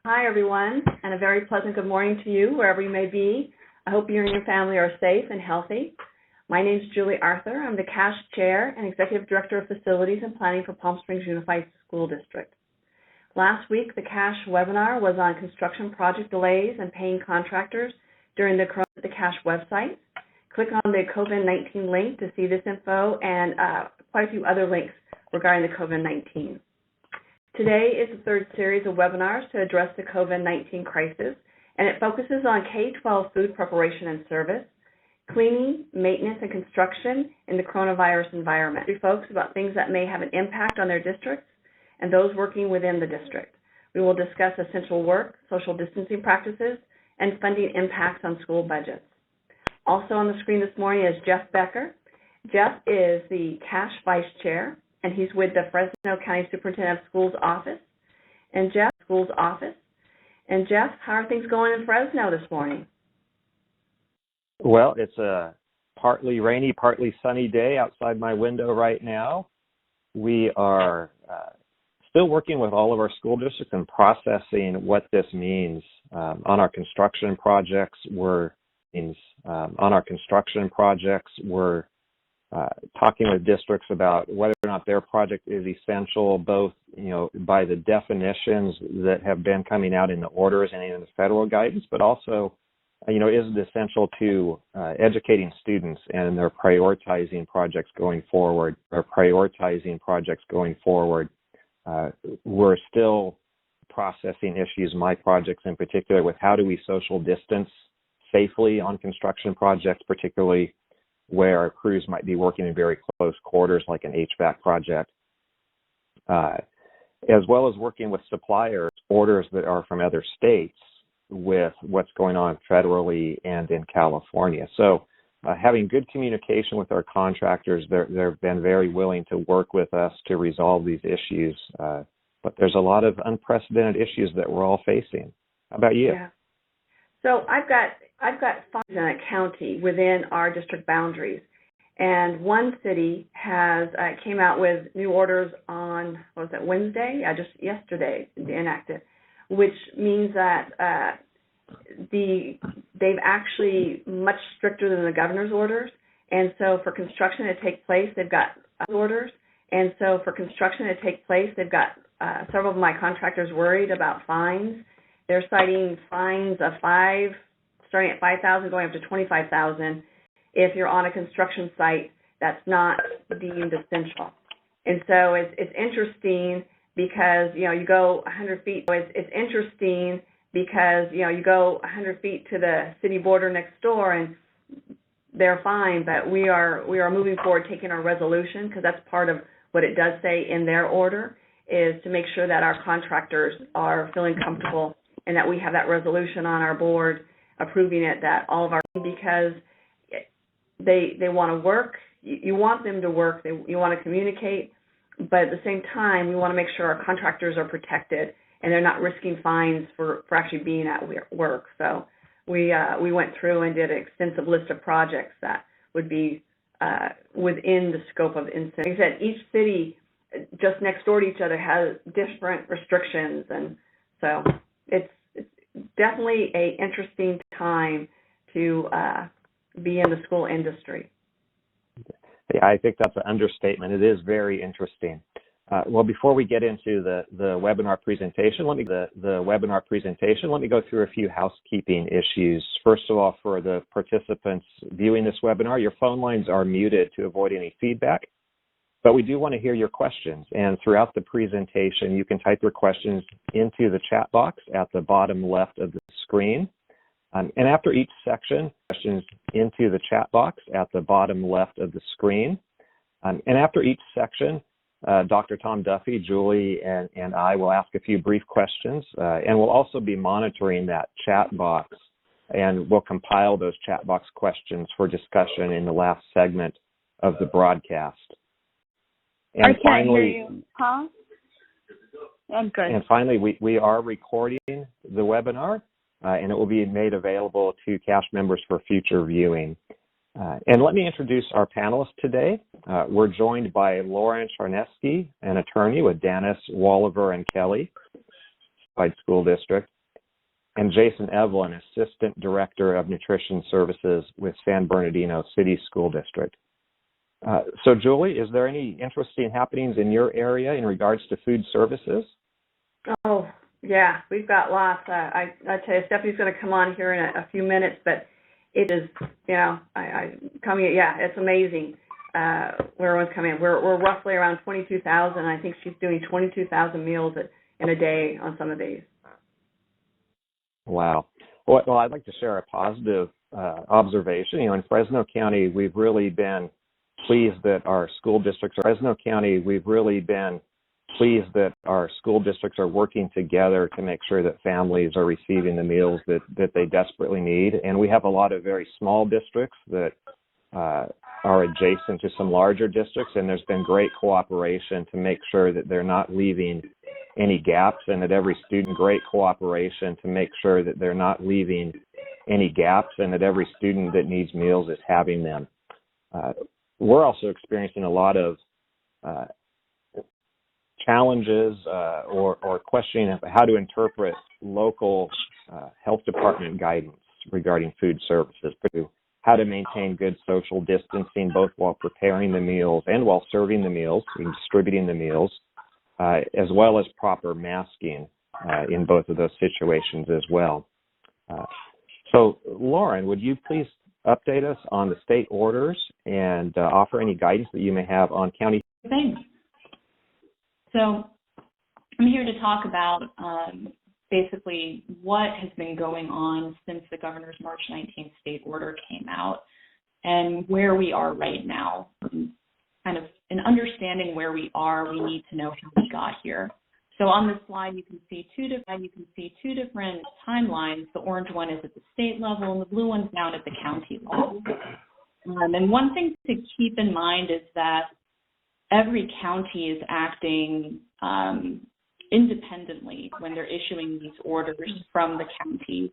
Hi, everyone, and a very pleasant good morning to you, wherever you may be. I hope you and your family are safe and healthy. My name is Julie Arthur. I'm the CASH Chair and Executive Director of Facilities and Planning for Palm Springs Unified School District. Last week, the CASH webinar was on construction project delays and paying contractors during the CASH website. Click on the COVID-19 link to see this info and quite a few other links regarding the COVID-19. Today is the third series of webinars to address the COVID-19 crisis, and it focuses on K-12 food preparation and service, cleaning, maintenance, and construction in the coronavirus environment. We folks about things that may have an impact on their districts and those working within the district. We will discuss essential work, social distancing practices, and funding impacts on school budgets. Also on the screen this morning is Jeff Becker. Jeff is the CASH Vice Chair, and he's with the Fresno County Superintendent of Schools office. And Jeff, how are things going in Fresno this morning? Well, it's a partly rainy, partly sunny day outside my window right now. We are still working with all of our school districts and processing what this means on our construction projects. We're talking with districts about whether or not their project is essential, both, by the definitions that have been coming out in the orders and in the federal guidance, but also, is it essential to educating students, and they're prioritizing projects going forward. We're still processing issues, my projects in particular, with how do we social distance safely on construction projects, particularly where our crews might be working in very close quarters, like an HVAC project, as well as working with suppliers, orders that are from other states with what's going on federally and in California. So having good communication with our contractors, they've been very willing to work with us to resolve these issues, but there's a lot of unprecedented issues that we're all facing. How about you? Yeah. So I've got 5 in a county within our district boundaries, and one city has came out with new orders on Wednesday? Just yesterday, enacted, which means that they've actually much stricter than the governor's orders, and so for construction to take place, they've got orders, and so for construction to take place, they've got several of my contractors worried about fines. They're citing fines of starting at $5,000, going up to $25,000 if you're on a construction site that's not deemed essential. And so it's interesting because you go 100 feet. It's interesting because you go 100 feet to the city border next door and they're fine, but we are moving forward, taking our resolution, because that's part of what it does say in their order, is to make sure that our contractors are feeling comfortable and that we have that resolution on our board approving it, that all of our, because they want to work, you want them to work, you want to communicate, but at the same time, we want to make sure our contractors are protected and they're not risking fines for actually being at work. So we went through and did an extensive list of projects that would be within the scope of incident. Like I said, each city just next door to each other has different restrictions, and so it's definitely an interesting time to be in the school industry. Yeah, I think that's an understatement. It is very interesting. Well, before we get into the webinar presentation, let me go through a few housekeeping issues. First of all, for the participants viewing this webinar, your phone lines are muted to avoid any feedback, but we do want to hear your questions. And throughout the presentation, you can type your questions into the chat box at the bottom left of the screen. And after each section, questions into the chat box at the bottom left of the screen. And after each section, Dr. Tom Duffy, Julie, and I will ask a few brief questions, and we'll also be monitoring that chat box, and we'll compile those chat box questions for discussion in the last segment of the broadcast. And finally, hear you. Huh? I'm good. And finally, we are recording the webinar, and it will be made available to CASH members for future viewing. And let me introduce our panelists today. We're joined by Lauren Charneski, an attorney with Danis, Walliver, and Kelly. School District, and Jason Evelyn, Assistant Director of Nutrition Services with San Bernardino City School District. So, Julie, is there any interesting happenings in your area in regards to food services? Oh, yeah, we've got lots. I tell you, Stephanie's going to come on here in a few minutes, but it is, it's amazing where everyone's coming in. We're roughly around 22,000. I think she's doing 22,000 meals in a day on some of these. Wow. Well, I'd like to share a positive observation. In Fresno County, we've really been pleased that our school districts are working together to make sure that families are receiving the meals that they desperately need. And we have a lot of very small districts that are adjacent to some larger districts, and there's been great cooperation to make sure that they're not leaving any gaps, and that every student that needs meals is having them. We're also experiencing a lot of challenges or questioning how to interpret local health department guidance regarding food services, how to maintain good social distancing both while preparing the meals and while serving the meals and distributing the meals, as well as proper masking in both of those situations as well. So, Lauren, would you please update us on the state orders and offer any guidance that you may have on county? Thanks. So I'm here to talk about basically what has been going on since the governor's March 19th state order came out and where we are right now. Kind of in understanding where we are, we need to know how we got here. So on this slide, you can see two different timelines. The orange one is at the state level, and the blue one's down at the county level. And one thing to keep in mind is that every county is acting independently when they're issuing these orders from the county.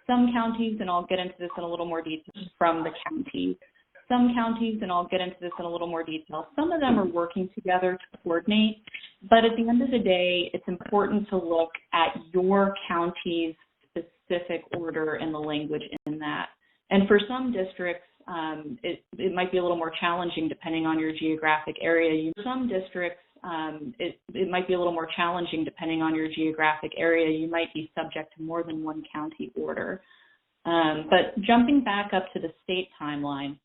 Some counties, and I'll get into this in a little more detail, some of them are working together to coordinate, but at the end of the day, it's important to look at your county's specific order and the language in that. And for some districts, it might be a little more challenging depending on your geographic area. It might be a little more challenging depending on your geographic area. You might be subject to more than one county order. But jumping back up to the state timeline,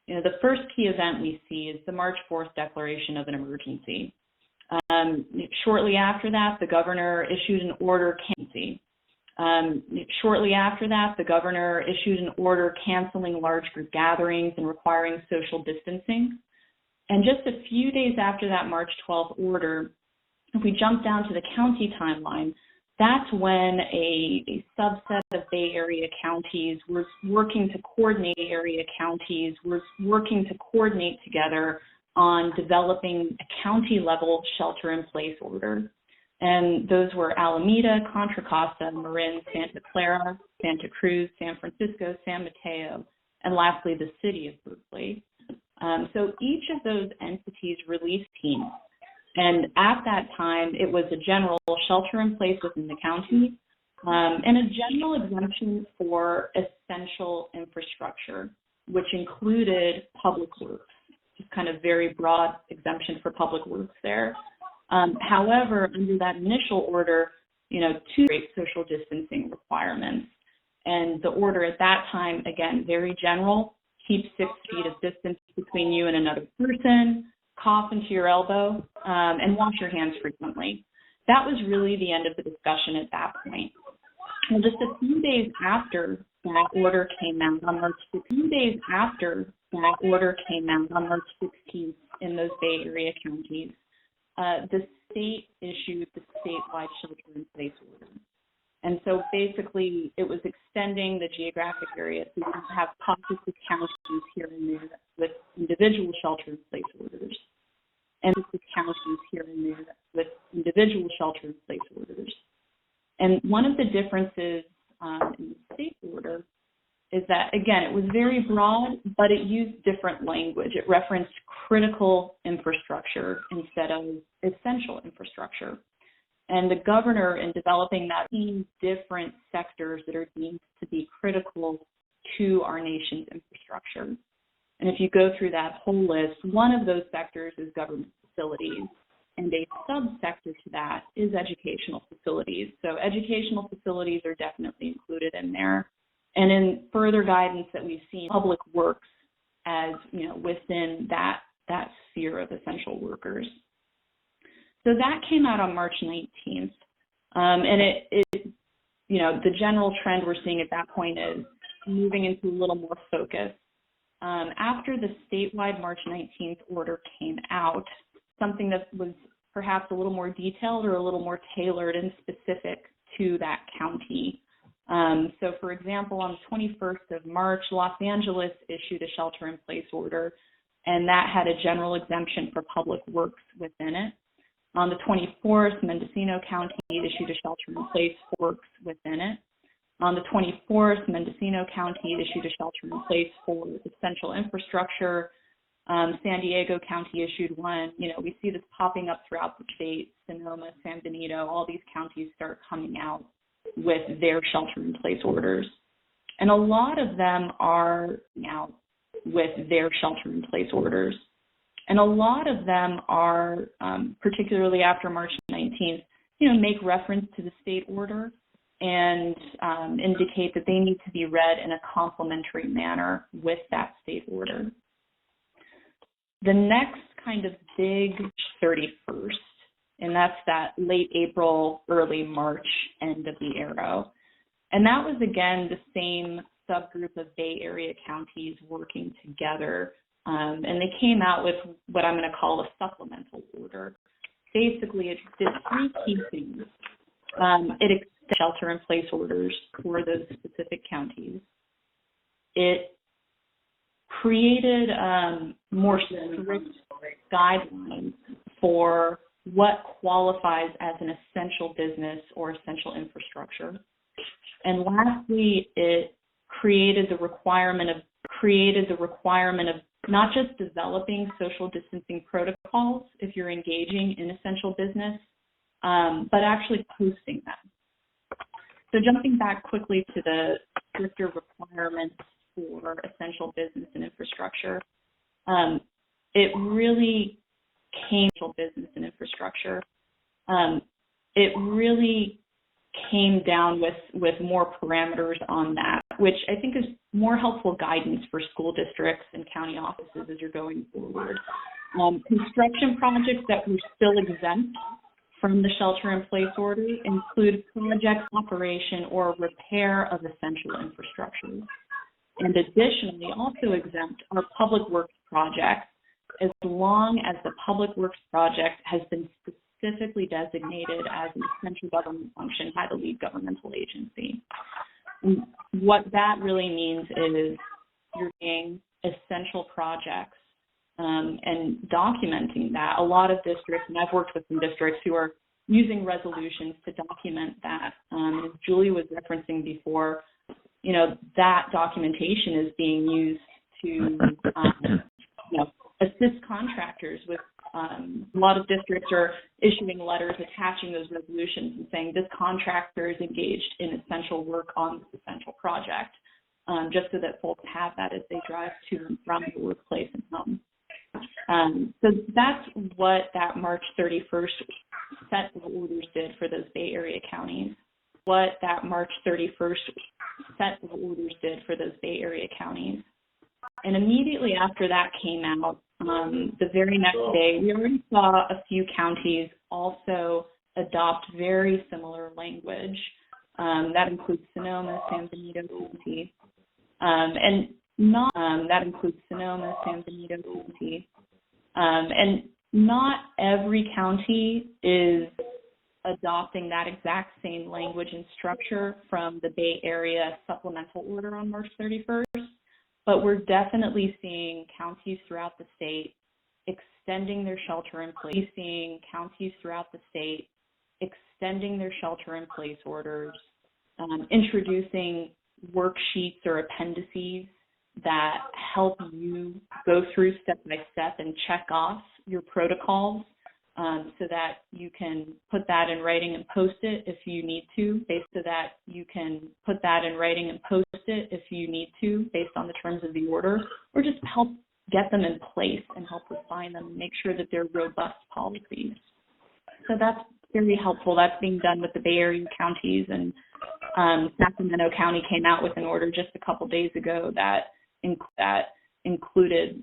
the first key event we see is the March 4th declaration of an emergency. Shortly after that, the governor issued an order canceling large group gatherings and requiring social distancing. And just a few days after that March 12th order, if we jump down to the county timeline, that's when a subset of Bay Area counties was working to coordinate together on developing a county-level shelter-in-place order. And those were Alameda, Contra Costa, Marin, Santa Clara, Santa Cruz, San Francisco, San Mateo, and lastly, the city of Berkeley. So each of those entities released teams. And at that time, it was a general shelter-in-place within the county and a general exemption for essential infrastructure, which included public works, just kind of very broad exemption for public works there. However, under that initial order, two great social distancing requirements. And the order at that time, again, very general, keep 6 feet of distance between you and another person, cough into your elbow, and wash your hands frequently. That was really the end of the discussion at that point. And just a few days after that order came out on March 16th in those Bay Area counties, the state issued the statewide shelter-in-place order. And so basically, it was extending the geographic area. So you have pockets of counties here and there with individual shelter-in-place orders. And one of the differences in the state order is that, again, it was very broad, but it used different language. It referenced critical infrastructure instead of essential infrastructure. And the governor, in developing that, seen different sectors that are deemed to be critical to our nation's infrastructure. And if you go through that whole list, one of those sectors is government facilities, and a subsector to that is educational facilities. So educational facilities are definitely included in there. And in further guidance that we've seen, public works as, within that sphere of essential workers. So that came out on March 19th. And it the general trend we're seeing at that point is moving into a little more focus. After the statewide March 19th order came out, something that was perhaps a little more detailed or a little more tailored and specific to that county. So, for example, on the 21st of March, Los Angeles issued a shelter-in-place order, and that had a general exemption for public works within it. On the 24th, Mendocino County issued a shelter-in-place for works within it. On the 24th, Mendocino County issued a shelter-in-place for essential infrastructure. San Diego County issued one. We see this popping up throughout the state. Sonoma, San Benito, all these counties start coming out with their shelter-in-place orders. And a lot of them are out with their shelter-in-place orders. And a lot of them are, particularly after March 19th, make reference to the state order and indicate that they need to be read in a complementary manner with that state order. The next kind of big 31st, and that's that late April, early March end of the arrow. And that was, again, the same subgroup of Bay Area counties working together. And they came out with what I'm going to call a supplemental order. Basically, it did three key things. It extended shelter-in-place orders for those specific counties. It created more strict guidelines for what qualifies as an essential business or essential infrastructure. And lastly, it created the requirement of not just developing social distancing protocols if you're engaging in essential business, but actually posting them. So jumping back quickly to the stricter requirements for essential business and infrastructure, it really came down with more parameters on that, which I think is more helpful guidance for school districts and county offices as you're going forward. Construction projects that were still exempt from the shelter-in-place order include projects, operation, or repair of essential infrastructure. And additionally, also exempt are public works projects, as long as the public works project has been specifically designated as an essential government function by the lead governmental agency. And what that really means is you're doing essential projects and documenting that. A lot of districts, and I've worked with some districts who are using resolutions to document that. As Julie was referencing before, that documentation is being used to assist contractors with a lot of districts are issuing letters attaching those resolutions and saying this contractor is engaged in essential work on this essential project, just so that folks have that as they drive to and from the workplace and home. So that's what that March 31st set of orders did for those Bay Area counties. And immediately after that came out, the very next day, we already saw a few counties also adopt very similar language. That includes Sonoma, San Benito County, and not every county is adopting that exact same language and structure from the Bay Area supplemental order on March 31st. But we're definitely seeing counties throughout the state extending their shelter-in-place, orders, introducing worksheets or appendices that help you go through step by step and check off your protocols so that you can put that in writing and post it if you need to, based on the terms of the order, or just help get them in place and help refine them and make sure that they're robust policies. So that's very helpful. That's being done with the Bay Area counties, and Sacramento County came out with an order just a couple days ago that included,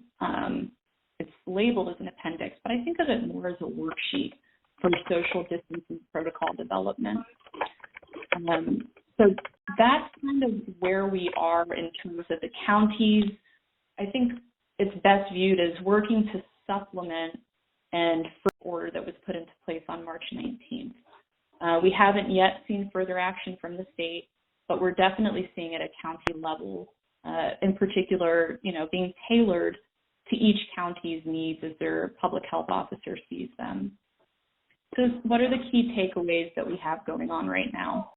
it's labeled as an appendix, but I think of it more as a worksheet for social distancing protocol development. So that's kind of where we are in terms of the counties. I think it's best viewed as working to supplement and first order that was put into place on March 19th. We haven't yet seen further action from the state, but we're definitely seeing it at county level, in particular, being tailored to each county's needs as their public health officer sees them. So what are the key takeaways that we have going on right now?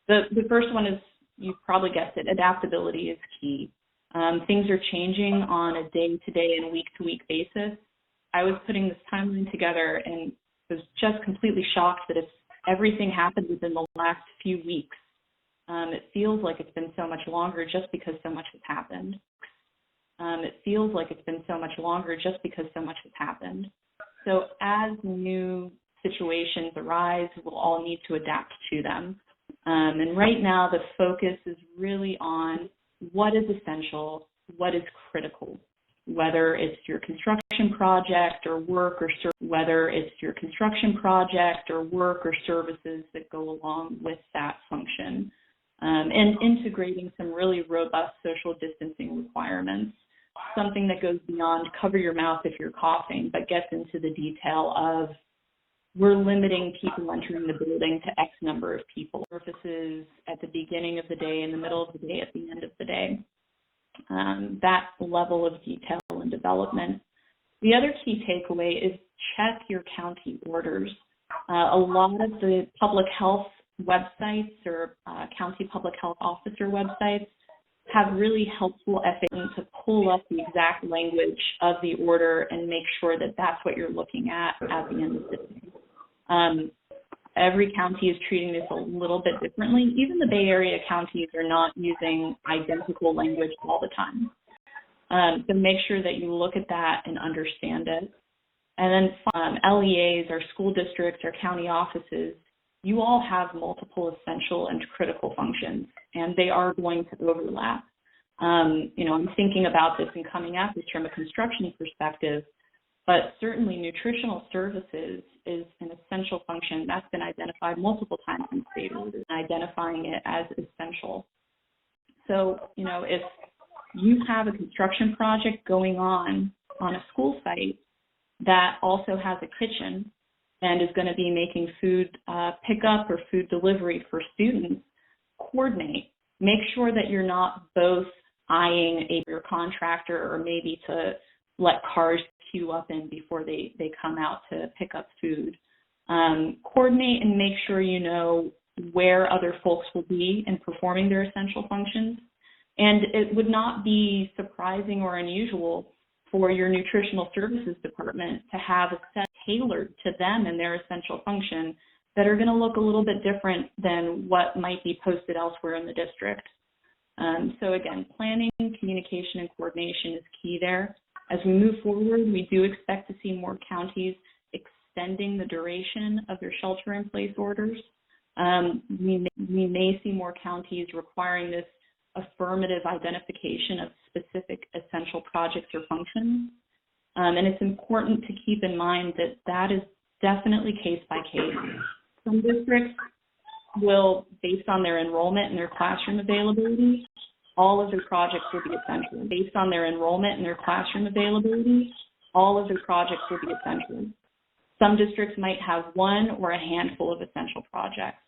The first one is, you've probably guessed it, adaptability is key. Things are changing on a day-to-day and week-to-week basis. I was putting this timeline together and was just completely shocked that if everything happened within the last few weeks, it feels like it's been so much longer just because so much has happened. So as new situations arise, we'll all need to adapt to them. And right now, the focus is really on what is essential, what is critical, whether it's your construction project or work or services that go along with that function, and integrating some really robust social distancing requirements, something that goes beyond cover your mouth if you're coughing, but gets into the detail of, we're limiting people entering the building to X number of people. Surfaces at the beginning of the day, in the middle of the day, at the end of the day. That level of detail and development. The other key takeaway is check your county orders. A lot of the public health websites or county public health officer websites have really helpful FAQs to pull up the exact language of the order and make sure that that's what you're looking at the end of the day. Every county is treating this a little bit differently. Even the Bay Area counties are not using identical language all the time. So make sure that you look at that and understand it. And then LEAs, our school districts, our county offices, you all have multiple essential and critical functions, and they are going to overlap. I'm thinking about this and coming at this from a construction perspective, but certainly nutritional services is an essential function that's been identified multiple times in state orders, identifying it as essential. So, if you have a construction project going on a school site that also has a kitchen and is going to be making food pickup or food delivery for students, coordinate. Make sure that you're not both eyeing your contractor or maybe to let cars queue up in before they come out to pick up food. Coordinate and make sure you know where other folks will be in performing their essential functions. And it would not be surprising or unusual for your nutritional services department to have a set tailored to them and their essential function that are going to look a little bit different than what might be posted elsewhere in the district. So again, planning, communication, and coordination is key there. As we move forward, we do expect to see more counties extending the duration of their shelter-in-place orders. We may see more counties requiring this affirmative identification of specific essential projects or functions. And it's important to keep in mind that that is definitely case by case. Some districts will, based on their enrollment and their classroom availability, all of their projects will be essential. Based on their enrollment and their classroom availability, all of their projects will be essential. Some districts might have one or a handful of essential projects.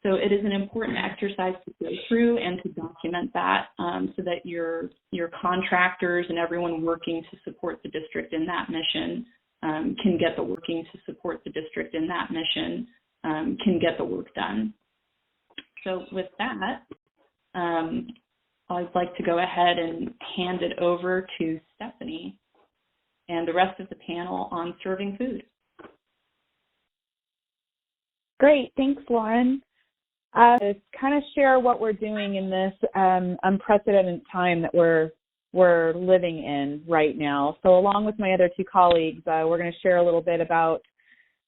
So it is an important exercise to go through and to document that so that your contractors and everyone working to support the district in that mission can get the work done. So with that, I'd like to go ahead and hand it over to Stephanie and the rest of the panel on serving food. Great. Thanks, Lauren. To kind of share what we're doing in this unprecedented time that we're living in right now. So along with my other two colleagues, we're going to share a little bit about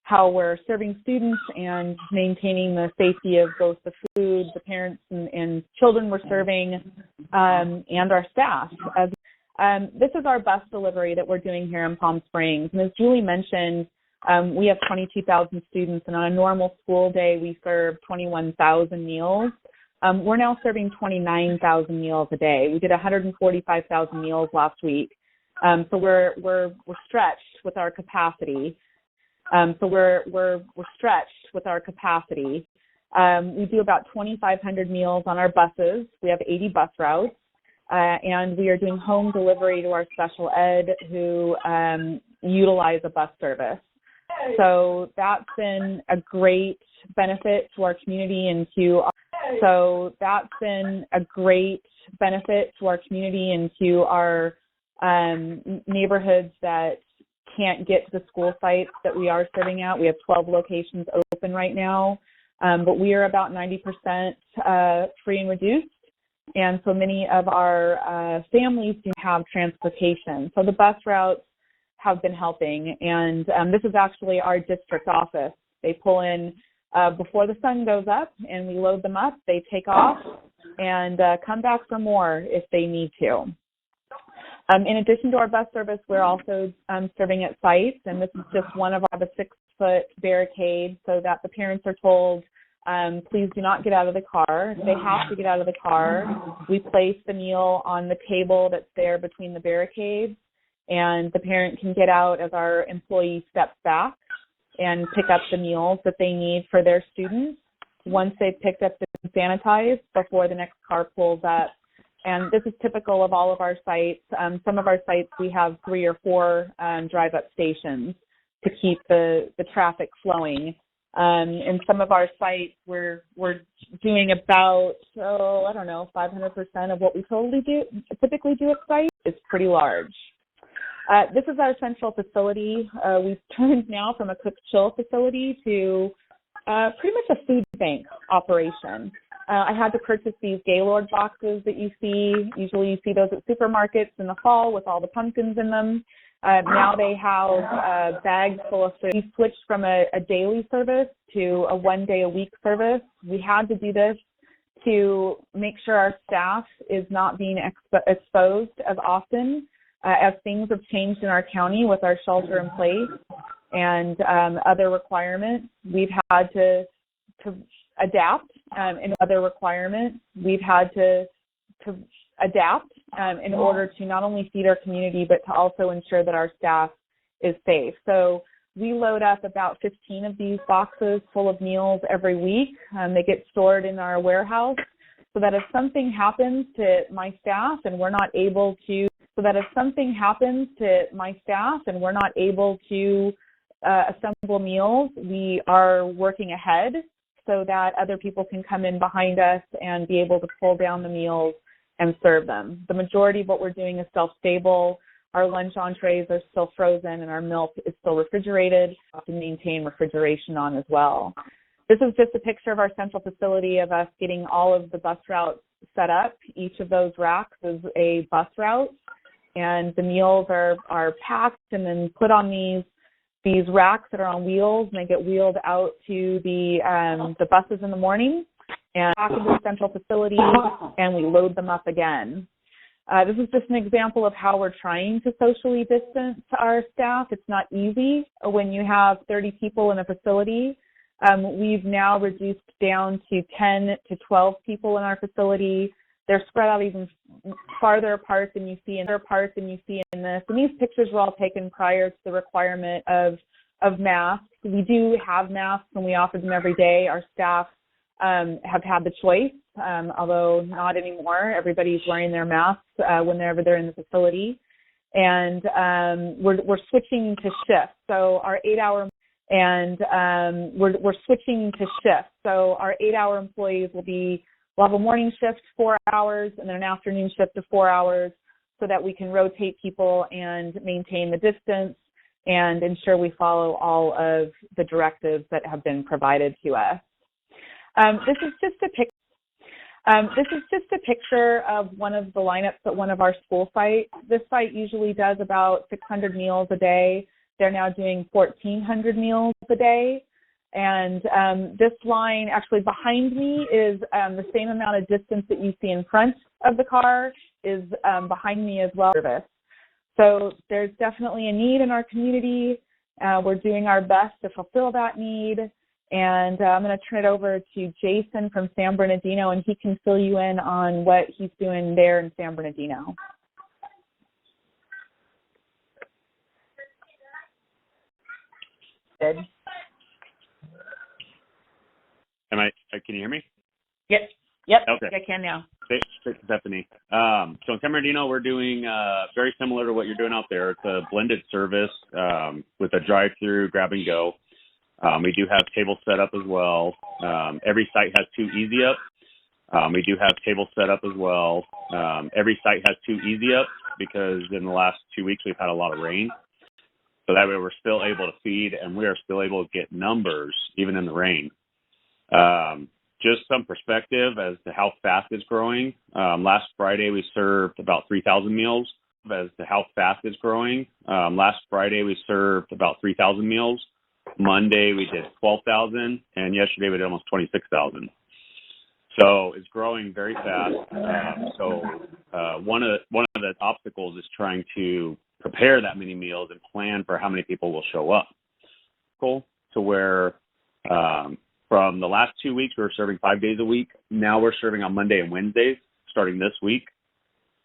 how we're serving students and maintaining the safety of both the food, the parents and children we're serving, and our staff. This is our bus delivery that we're doing here in Palm Springs. And as Julie mentioned, we have 22,000 students, and on a normal school day, we serve 21,000 meals. We're now serving 29,000 meals a day. We did 145,000 meals last week. So we're stretched with our capacity. We're stretched with our capacity. We do about 2,500 meals on our buses. We have 80 bus routes, and we are doing home delivery to our special ed who utilize a bus service. So that's been a great benefit to our community and to our neighborhoods that can't get to the school sites that we are serving at. We have 12 locations open right now, but we are about 90% free and reduced. And so many of our families do have transportation. So the bus routes have been helping. And this is actually our district office. They pull in before the sun goes up, and we load them up. They take off and come back for more if they need to. In addition to our bus service, we're also serving at sites, and this is just one of our 6-foot barricades so that the parents are told, please do not get out of the car. If they have to get out of the car, we place the meal on the table that's there between the barricades, and the parent can get out as our employee steps back and pick up the meals that they need for their students once they've picked up and sanitized before the next car pulls up. And this is typical of all of our sites. Some of our sites, we have 3 or 4 drive-up stations to keep the traffic flowing. In some of our sites, we're doing about, 500% of what we typically do at sites. It's pretty large. This is our central facility. We've turned now from a cook-chill facility to pretty much a food bank operation. I had to purchase these Gaylord boxes that you see. Usually you see those at supermarkets in the fall with all the pumpkins in them. Now they have bags full of food. We switched from a daily service to a 1-day-a-week service. We had to do this to make sure our staff is not being exposed as often as things have changed in our county with our shelter in place and other requirements. We've had to adapt in other requirements. We've had to adapt in order to not only feed our community, but to also ensure that our staff is safe. So we load up about 15 of these boxes full of meals every week. They get stored in our warehouse so that if something happens to my staff and we're not able to assemble meals, we are working ahead so that other people can come in behind us and be able to pull down the meals and serve them. The majority of what we're doing is self-stable. Our lunch entrees are still frozen and our milk is still refrigerated to maintain refrigeration on as well. This is just a picture of our central facility of us getting all of the bus routes set up. Each of those racks is a bus route, and the meals are packed and then put on these racks that are on wheels, and they get wheeled out to the buses in the morning and back into the central facility, and we load them up again. This is just an example of how we're trying to socially distance our staff. It's not easy when you have 30 people in a facility. We've now reduced down to 10 to 12 people in our facility. They're spread out even farther apart than you see in this. And these pictures were all taken prior to the requirement of masks. We do have masks and we offer them every day. Our staff have had the choice, although not anymore. Everybody's wearing their masks whenever they're in the facility. And we're switching to shifts. So our 8-hour we're switching to shifts. So our 8-hour employees we'll have a morning shift 4 hours and then an afternoon shift of 4 hours so that we can rotate people and maintain the distance. and ensure we follow all of the directives that have been provided to us. This is just a picture of one of the lineups at one of our school sites. This site usually does about 600 meals a day. They're now doing 1,400 meals a day. And this line actually behind me is the same amount of distance that you see in front of the car is behind me as well. So there's definitely a need in our community. We're doing our best to fulfill that need. And I'm going to turn it over to Jason from San Bernardino, and he can fill you in on what he's doing there in San Bernardino. Good. Can you hear me? Yep. Okay. I can now. Thanks, Stephanie. So in San Bernardino, we're doing very similar to what you're doing out there. It's a blended service with a drive-through, grab and go. We do have tables set up as well. Every site has 2 Easy Up. We do have tables set up as well. Every site has 2 Easy Ups because in the last 2 weeks we've had a lot of rain. So that way we're still able to feed and we are still able to get numbers even in the rain. Just some perspective as to how fast it's growing. Last Friday we served about 3,000 meals. As to how fast it's growing. Last Friday we served about 3,000 meals. Monday we did 12,000, and yesterday we did almost 26,000. So it's growing very fast. One of the obstacles is trying to prepare that many meals and plan for how many people will show up. Cool. To where from the last 2 weeks we were serving 5 days a week. Now we're serving on Monday and Wednesdays starting this week.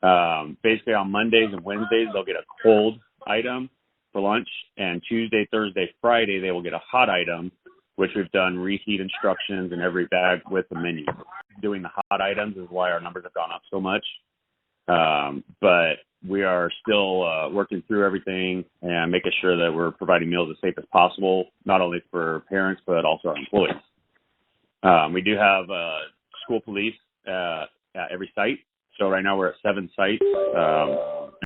Basically on Mondays and Wednesdays they'll get a cold item for lunch, and Tuesday, Thursday, Friday, they will get a hot item, which we've done reheat instructions in every bag with the menu. Doing the hot items is why our numbers have gone up so much. But we are still working through everything and making sure that we're providing meals as safe as possible, not only for parents, but also our employees. We do have school police at every site. So right now we're at 7 sites.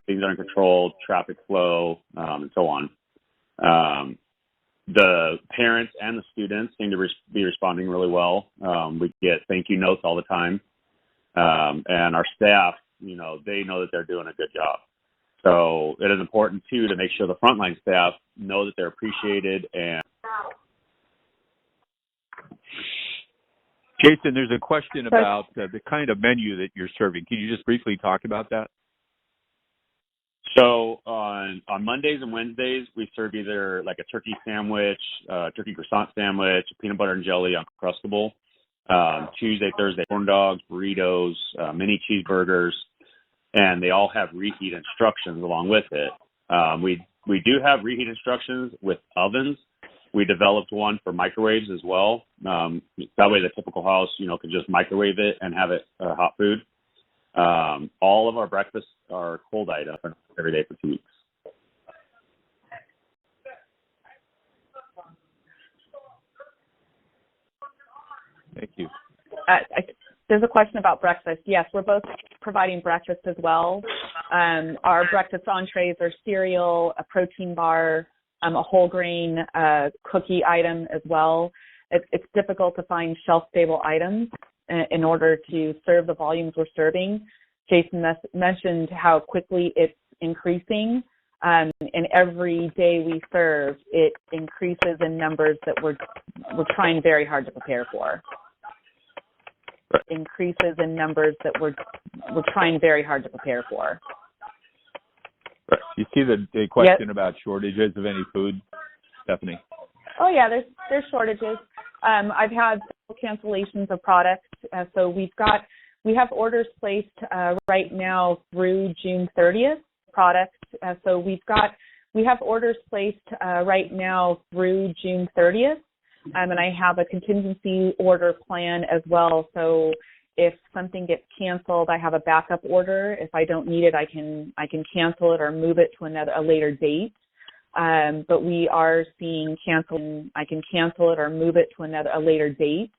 Things are in control, traffic flow, and so on. The parents and the students seem to be responding really well. We get thank you notes all the time. And our staff, they know that they're doing a good job. So it is important, too, to make sure the frontline staff know that they're appreciated. And Jason, there's a question about the kind of menu that you're serving. Can you just briefly talk about that? So on Mondays and Wednesdays, we serve either like a turkey sandwich, turkey croissant sandwich, peanut butter and jelly Uncrustable. Tuesday, Thursday, corn dogs, burritos, mini cheeseburgers, and they all have reheat instructions along with it. We do have reheat instructions with ovens. We developed one for microwaves as well. That way the typical house, can just microwave it and have it hot food. All of our breakfasts are cold items every day for 2 weeks. Thank you. There's a question about breakfast. Yes, we're both providing breakfast as well. Our breakfast entrees are cereal, a protein bar, a whole grain cookie item as well. It's difficult to find shelf-stable items in order to serve the volumes we're serving. Jason mentioned how quickly it's increasing, and every day we serve, it increases in numbers that we're trying very hard to prepare for. Increases in numbers that we're trying very hard to prepare for. You see the question about shortages of any food, Stephanie? Oh yeah, there's shortages. I've had several cancellations of products, so we have orders placed right now through June 30th. Products, so we have orders placed right now through June 30th, and I have a contingency order plan as well. So if something gets canceled, I have a backup order. If I don't need it, I can cancel it or move it to a later date. But we are seeing I can cancel it or move it to a later date.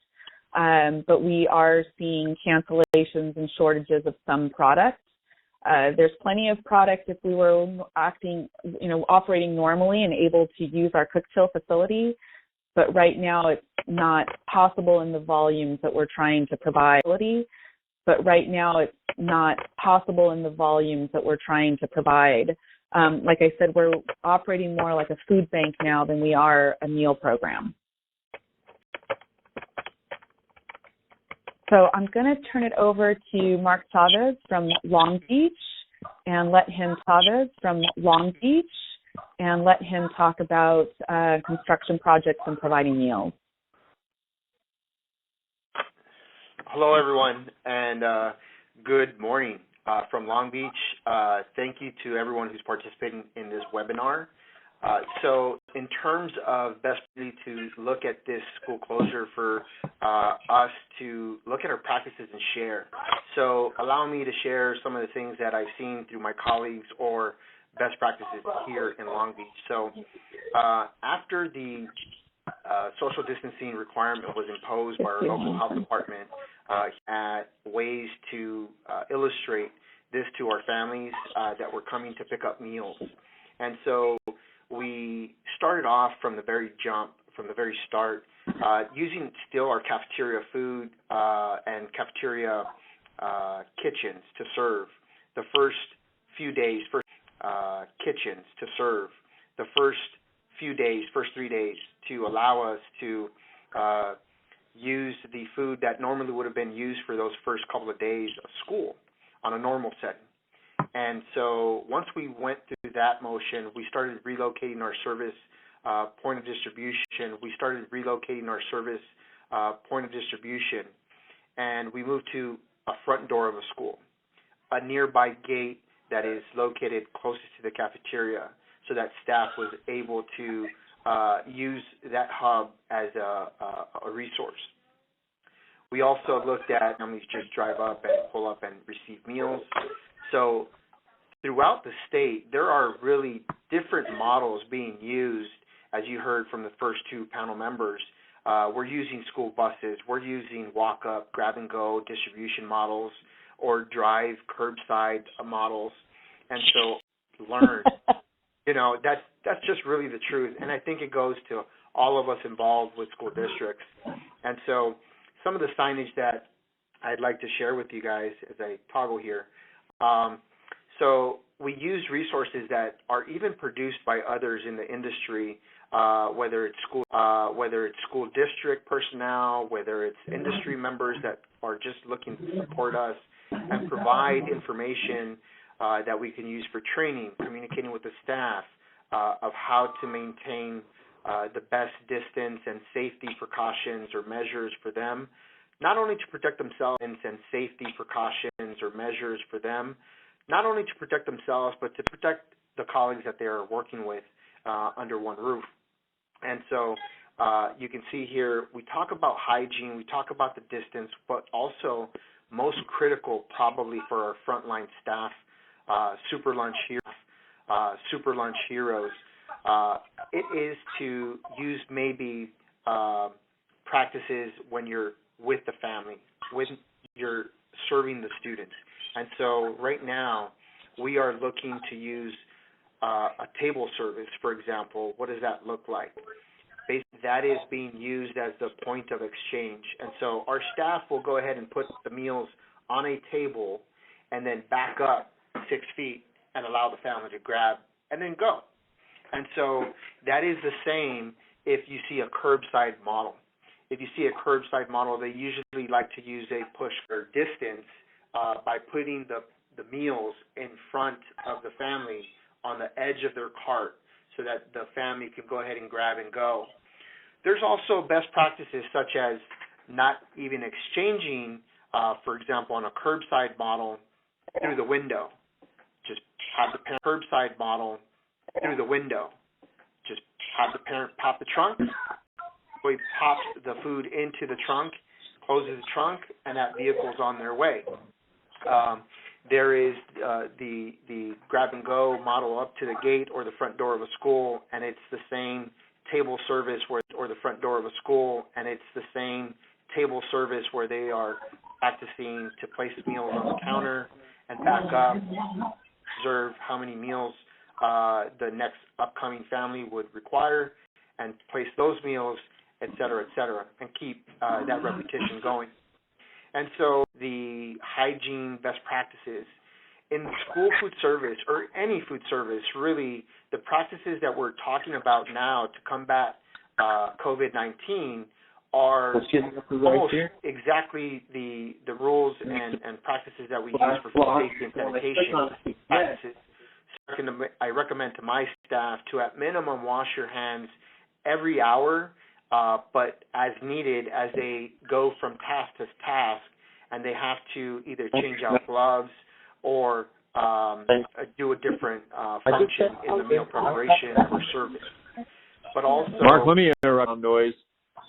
But we are seeing cancellations and shortages of some products. There's plenty of product if we were operating normally and able to use our cook-chill facility, but right now it's not possible in the volumes that we're trying to provide. Like I said, we're operating more like a food bank now than we are a meal program. So I'm going to turn it over to Mark Chavez from Long Beach and let him talk about construction projects and providing meals. Hello, everyone, and good morning from Long Beach. Thank you to everyone who's participating in this webinar. So in terms of best way to look at this school closure for us to look at our practices and share. So allow me to share some of the things that I've seen through my colleagues or best practices here in Long Beach. So after the social distancing requirement was imposed by our local health department at ways to illustrate this to our families that were coming to pick up meals. And so we started off from the very start, using still our cafeteria food and cafeteria kitchens to serve the first 3 days to allow us to use the food that normally would have been used for those first couple of days of school on a normal setting. And so once we went through that motion, we started relocating our service point of distribution. And we moved to a front door of a school, a nearby gate that is located closest to the cafeteria, so that staff was able to use that hub as a resource. We also looked at families just drive up and pull up and receive meals. So throughout the state, there are really different models being used, as you heard from the first two panel members. We're using school buses. We're using walk-up, grab-and-go distribution models or drive curbside models. And so learn, that's just really the truth. And I think it goes to all of us involved with school districts. And so some of the signage that I'd like to share with you guys as I toggle here. So we use resources that are even produced by others in the industry, whether it's school district personnel, whether it's industry members that are just looking to support us and provide information that we can use for training, communicating with the staff of how to maintain the best distance and safety precautions or measures for them, not only to protect themselves but to protect the colleagues that they are working with under one roof. And so you can see here, we talk about hygiene, we talk about the distance, but also most critical probably for our frontline staff, super lunch heroes, it is to use maybe practices when you're with the family, when you're serving the students. And so right now, we are looking to use a table service, for example. What does that look like? That is being used as the point of exchange. And so our staff will go ahead and put the meals on a table and then back up 6 feet and allow the family to grab and then go. And so that is the same if you see a curbside model. If you see a curbside model, they usually like to use a push or distance by putting the meals in front of the family on the edge of their cart so that the family can go ahead and grab and go. There's also best practices such as not even exchanging, for example, on a curbside model through the window. Just have the parent curbside model through the window. Just have the parent pop the trunk. So he pops the food into the trunk, closes the trunk, and that vehicle's on their way. There is the grab-and-go model up to the gate or the front door of a school, and it's the same table service or the front door of a school, and it's the same table service where they are practicing to place meals on the counter and back up, observe how many meals the next upcoming family would require, and place those meals, et cetera, and keep that repetition going. And so the hygiene best practices in school food service, or any food service, really, the practices that we're talking about now to combat COVID-19 are almost exactly the rules and practices that we use for food safety and sanitation practices. I recommend to my staff to, at minimum, wash your hands every hour, but as needed as they go from task to task, and they have to either change out gloves or do a different function in the meal preparation or service. But also, Mark, let me interrupt on noise.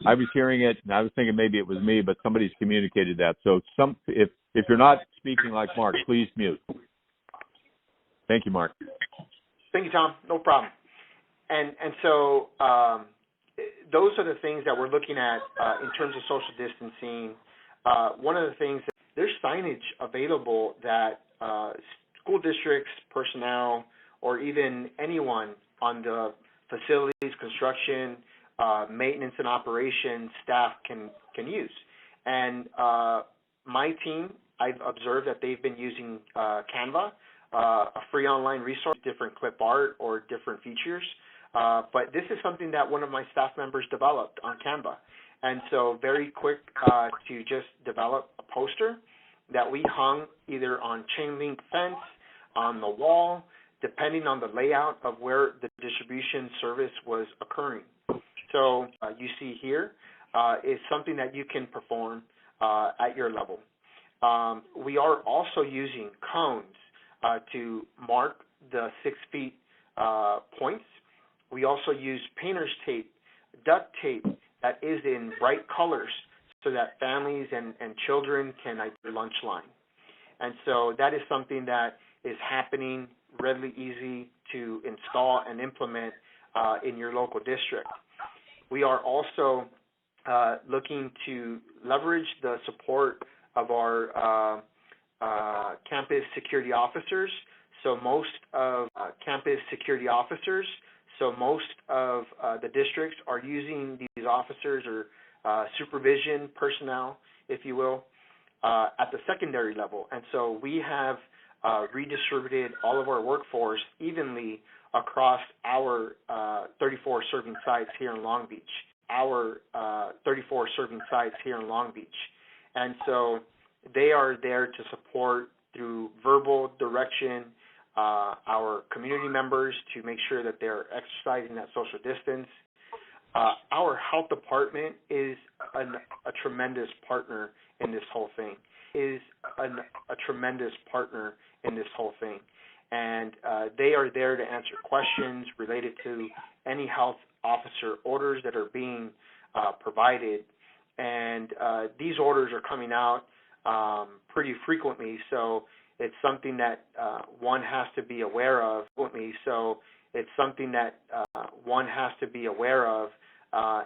I was hearing it, and I was thinking maybe it was me, but somebody's communicated that. So if you're not speaking like Mark, please mute. Thank you, Mark. Thank you, Tom. No problem. And so those are the things that we're looking at in terms of social distancing. One of the things, there's signage available that school districts, personnel, or even anyone on the facilities, construction, maintenance and operations staff can use. And my team, I've observed that they've been using Canva, a free online resource, different clip art or different features. But this is something that one of my staff members developed on Canva. And so very quick to just develop a poster that we hung either on chain link fence, on the wall, depending on the layout of where the distribution service was occurring. So you see here is something that you can perform at your level. We are also using cones to mark the 6 feet points. We also use painter's tape, duct tape that is in bright colors so that families and children can identify lunch line. And so that is something that is happening, readily easy to install and implement in your local district. We are also looking to leverage the support of our campus security officers. So most of the districts are using these officers or supervision personnel, if you will, at the secondary level. And so we have redistributed all of our workforce evenly across our 34 serving sites here in Long Beach. And so they are there to support through verbal direction our community members to make sure that they're exercising that social distance. Our health department is a tremendous partner in this whole thing. And they are there to answer questions related to any health officer orders that are being provided. And these orders are coming out pretty frequently, so it's something that one has to be aware of.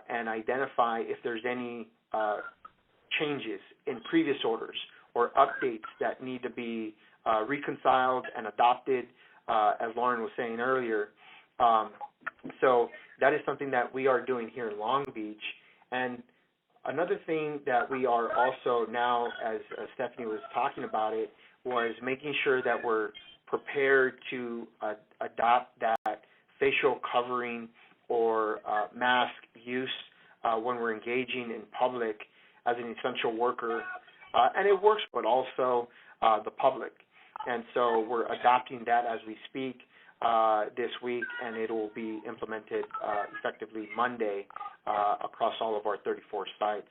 And identify if there's any changes in previous orders or updates that need to be reconciled and adopted, as Lauren was saying earlier. So that is something that we are doing here in Long Beach. And another thing that we are also now, as Stephanie was talking about it, was making sure that we're prepared to adopt that facial covering or mask use when we're engaging in public as an essential worker. And it works, but also the public. And so we're adopting that as we speak this week, and it will be implemented effectively Monday across all of our 34 sites.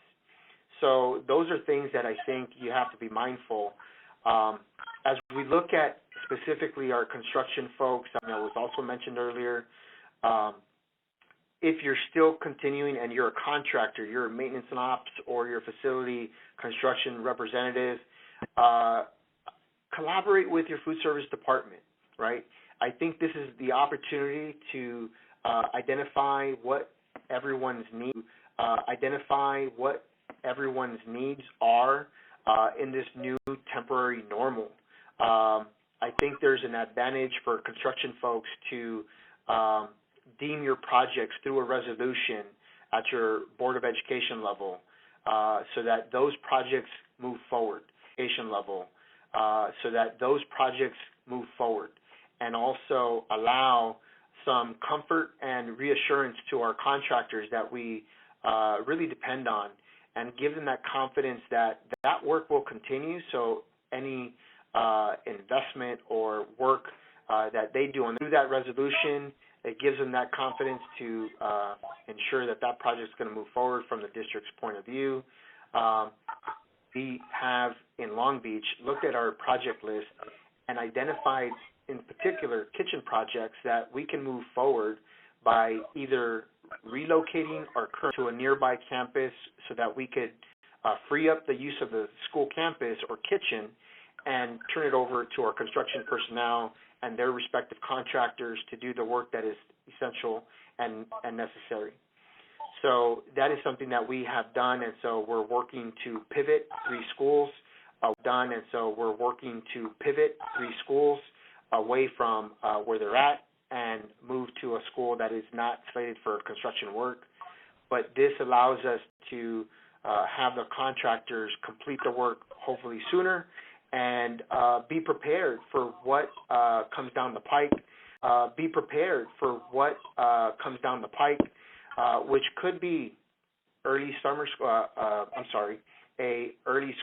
So those are things that I think you have to be mindful. As we look at specifically our construction folks, I know it was also mentioned earlier, if you're still continuing and you're a contractor, you're a maintenance and ops or your facility construction representative, collaborate with your food service department, right? I think this is the opportunity to identify what everyone's needs are in this new temporary normal. I think there's an advantage for construction folks to deem your projects through a resolution at your Board of Education level so that those projects move forward, and also allow some comfort and reassurance to our contractors that we really depend on, and give them that confidence that that work will continue. So any investment or work that they do through that resolution, it gives them that confidence to ensure that that project is going to move forward from the district's point of view. We have in Long Beach looked at our project list and identified in particular kitchen projects that we can move forward by either relocating our current to a nearby campus so that we could free up the use of the school campus or kitchen and turn it over to our construction personnel and their respective contractors to do the work that is essential and necessary. So that is something that we have done, and so we're working to pivot 3 schools away from where they're at and move to a school that is not slated for construction work. But this allows us to have the contractors complete the work hopefully sooner and be prepared for what comes down the pike. Which could be early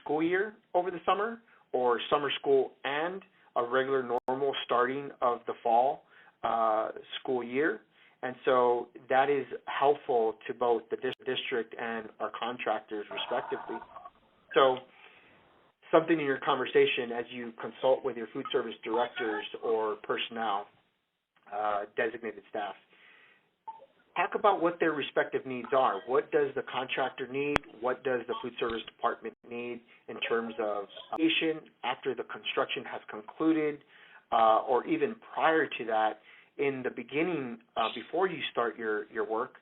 school year over the summer, or summer school and a regular normal starting of the fall school year. And so that is helpful to both the district and our contractors respectively. So something in your conversation as you consult with your food service directors or personnel, designated staff, talk about what their respective needs are. What does the contractor need? What does the food service department need in terms of after the construction has concluded, or even prior to that, in the beginning, before you start your work?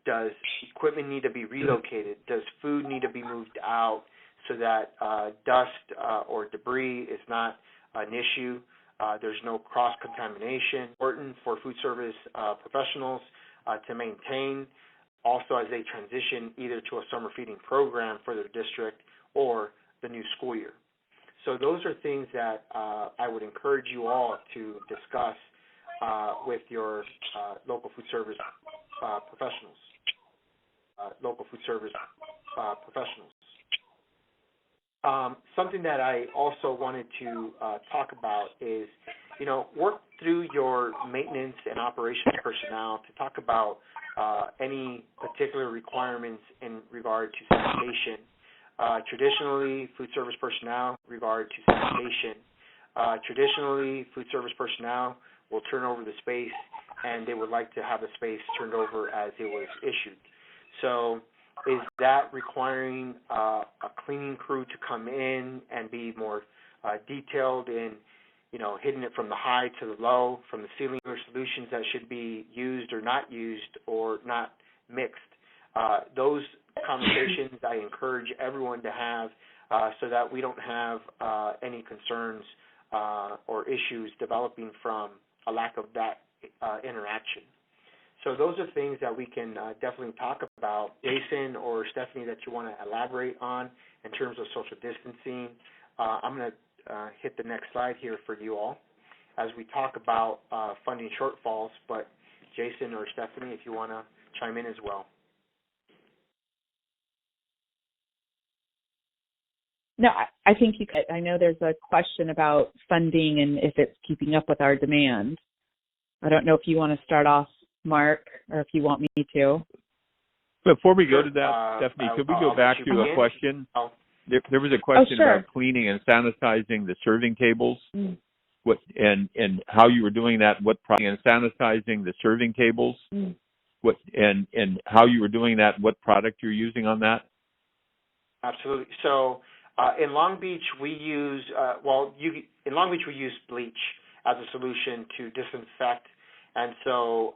Does equipment need to be relocated? Does food need to be moved out so that dust or debris is not an issue? There's no cross-contamination. Important for food service professionals to maintain, also as they transition either to a summer feeding program for their district or the new school year. So those are things that I would encourage you all to discuss with your local food service professionals. Something that I also wanted to talk about is, work through your maintenance and operations personnel to talk about any particular requirements in regard to sanitation. Traditionally, food service personnel will turn over the space, and they would like to have the space turned over as it was issued. So is that requiring a cleaning crew to come in and be more detailed in, hitting it from the high to the low, from the ceiling, or solutions that should be used or not mixed? Those conversations I encourage everyone to have so that we don't have any concerns or issues developing from a lack of that interaction. So those are things that we can definitely talk about. Jason or Stephanie, that you want to elaborate on in terms of social distancing. I'm going to hit the next slide here for you all as we talk about funding shortfalls, but Jason or Stephanie, if you want to chime in as well. No, I think you could. I know there's a question about funding and if it's keeping up with our demand. I don't know if you want to start off, Mark, or if you want me to. Before we go to that, Stephanie, could we go back to a question? There was a question about cleaning and sanitizing the serving tables. What and how you were doing that? What and sanitizing the serving tables? What and how you were doing that? What product you're using on that? Absolutely. So in Long Beach, we use we use bleach as a solution to disinfect, and so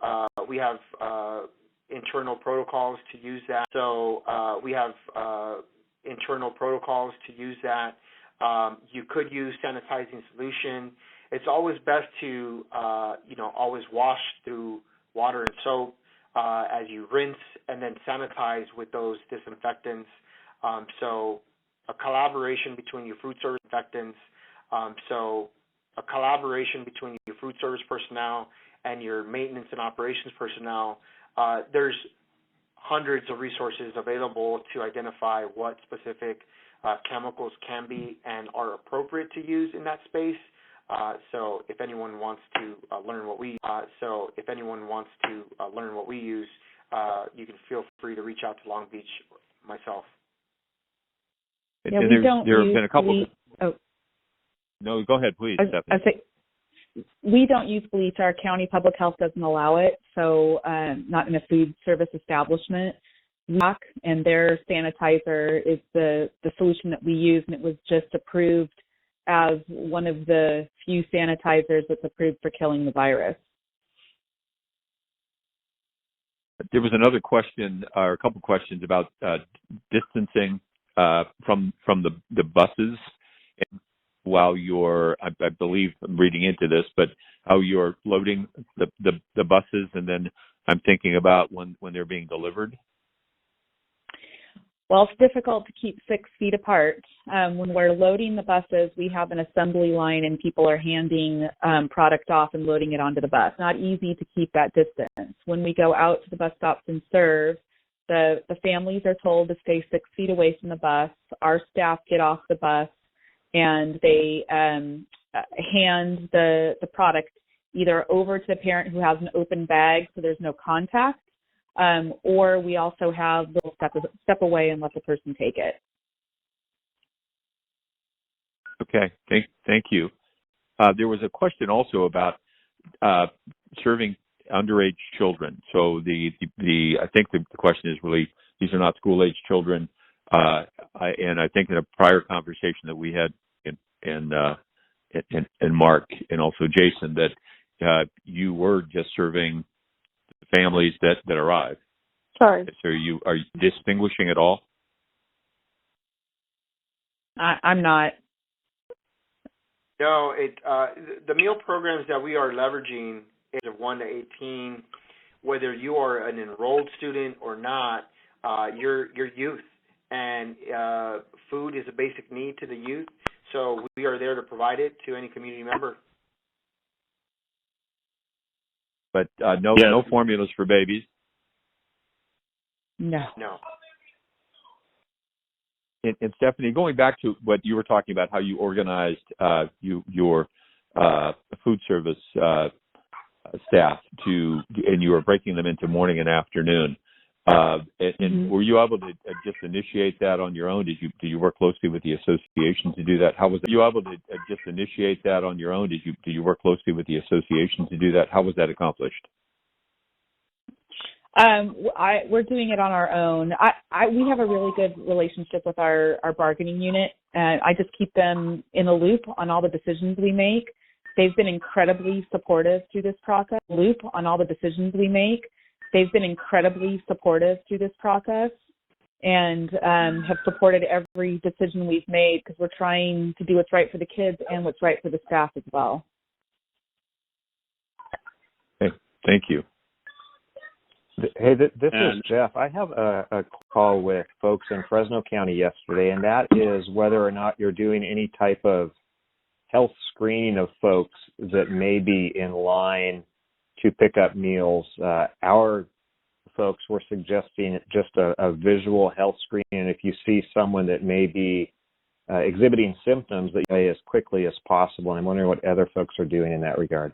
we have internal protocols to use that. You could use sanitizing solution. It's always best to, always wash through water and soap as you rinse and then sanitize with those disinfectants. So a collaboration between your food service disinfectants. So a collaboration between your food service personnel and your maintenance and operations personnel. There's hundreds of resources available to identify what specific chemicals can be and are appropriate to use in that space. So if anyone wants to learn what we use, you can feel free to reach out to Long Beach or myself. Yeah, we don't there have use been a couple. bleach. No, go ahead, please, Stephanie. I say, we don't use bleach. Our county public health doesn't allow it, so not in a food service establishment. UAC and their sanitizer is the solution that we use, and it was just approved as one of the few sanitizers that's approved for killing the virus. There was another question, or a couple questions about distancing from the buses while you're, I believe I'm reading into this, but how you're loading the buses, and then I'm thinking about when they're being delivered. Well, it's difficult to keep 6 feet apart. When we're loading the buses, we have an assembly line and people are handing product off and loading it onto the bus. Not easy to keep that distance. When we go out to the bus stops and serve, the families are told to stay 6 feet away from the bus. Our staff get off the bus and they hand the product either over to the parent who has an open bag so there's no contact, or we also have little step away and let the person take it. Okay, thank you. There was a question also about serving underage children. So I think the question is really, these are not school-age children, and I think in a prior conversation that we had in Mark and also Jason, that you were just serving families that arrive. Sorry. So are you distinguishing at all? I'm not. No, the meal programs that we are leveraging is of 1 to 18. Whether you are an enrolled student or not, you're youth, and food is a basic need to the youth. So we are there to provide it to any community member. But no formulas for babies. No. And Stephanie, going back to what you were talking about, how you organized your food service staff and you were breaking them into morning and afternoon. And were you able to just initiate that on your own? Do you work closely with the association to do that? How was that? Were you able to just initiate that on your own? Do you work closely with the association to do that? How was that accomplished? We're doing it on our own. We have a really good relationship with our bargaining unit, and I just keep them in the loop on all the decisions we make. They've been incredibly supportive through this process. They've been incredibly supportive through this process and have supported every decision we've made because we're trying to do what's right for the kids and what's right for the staff as well. Okay, thank you. Hey, this is Jeff. I have a call with folks in Fresno County yesterday, and that is whether or not you're doing any type of health screening of folks that may be in line to pick up meals. Our folks were suggesting just a visual health screening, and if you see someone that may be exhibiting symptoms, that you pay as quickly as possible. And I'm wondering what other folks are doing in that regard.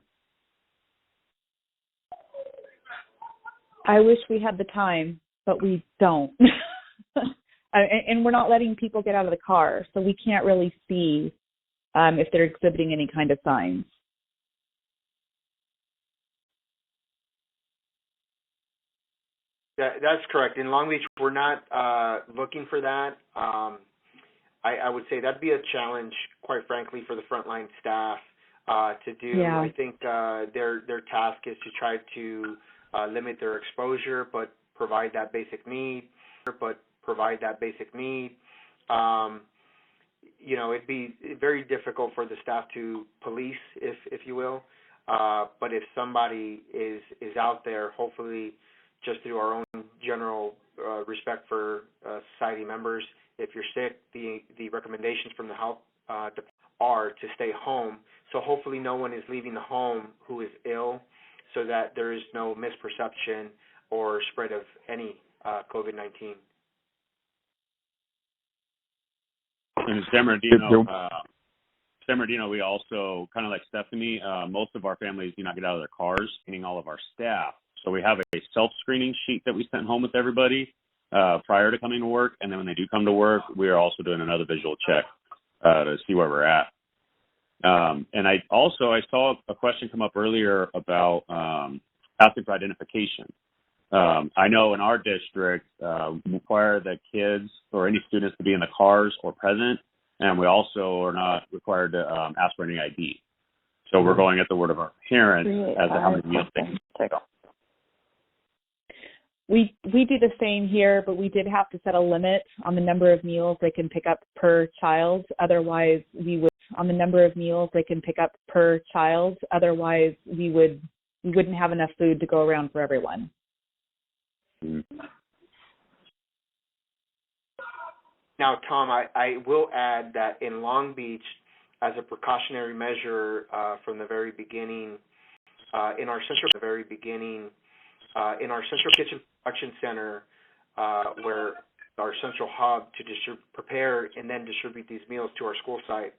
I wish we had the time, but we don't. And we're not letting people get out of the car, so we can't really see if they're exhibiting any kind of signs. That's correct. In Long Beach, we're not looking for that. I would say that'd be a challenge, quite frankly, for the frontline staff to do. Yeah. I think their task is to try to limit their exposure, but provide that basic need. it'd be very difficult for the staff to police, if you will. But if somebody is out there, hopefully just through our own general respect for society members, if you're sick, the recommendations from the health department are to stay home. So hopefully no one is leaving the home who is ill, so that there is no misperception or spread of any COVID-19. And in San Bernardino, we also, kind of like Stephanie, most of our families do not get out of their cars, meaning all of our staff. So we have a self-screening sheet that we sent home with everybody prior to coming to work, and then when they do come to work, we are also doing another visual check to see where we're at. And I saw a question come up earlier about asking for identification. I know in our district, we require that kids or any students to be in the cars or present, and we also are not required to ask for any ID. So we're going at the word of our parents as to how many meals they can take off. We do the same here, but we did have to set a limit on the number of meals they can pick up per child. Otherwise, we wouldn't have enough food to go around for everyone. Now, Tom, I will add that in Long Beach, as a precautionary measure from the very beginning, in our central kitchen production center, where our central hub to prepare and then distribute these meals to our school site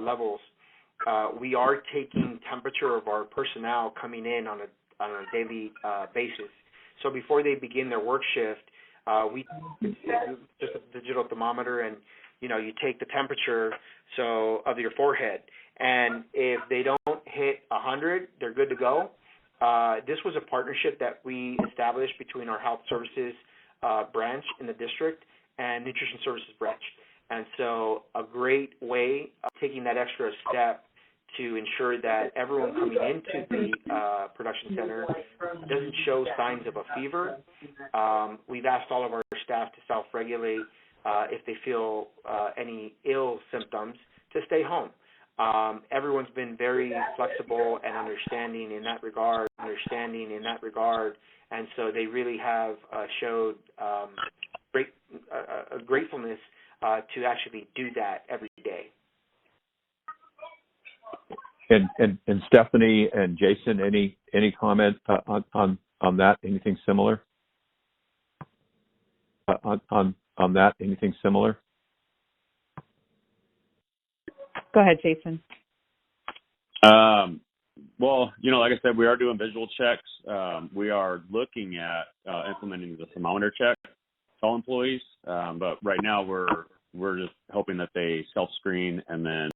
levels, we are taking temperature of our personnel coming in on a daily basis. So before they begin their work shift, we just a digital thermometer, and you take the temperature of your forehead, and if they don't hit 100, they're good to go. This was a partnership that we established between our health services branch in the district and nutrition services branch, and so a great way of taking that extra step to ensure that everyone coming into the production center doesn't show signs of a fever. We've asked all of our staff to self-regulate if they feel any ill symptoms to stay home. Everyone's been very flexible and understanding in that regard, and so they really have showed gratefulness to actually do that every day. And Stephanie and Jason, any comment on that? Anything similar? On that, anything similar? Go ahead, Jason. Well, like I said, we are doing visual checks. We are looking at implementing the thermometer check to all employees, but right now we're just hoping that they self-screen, and then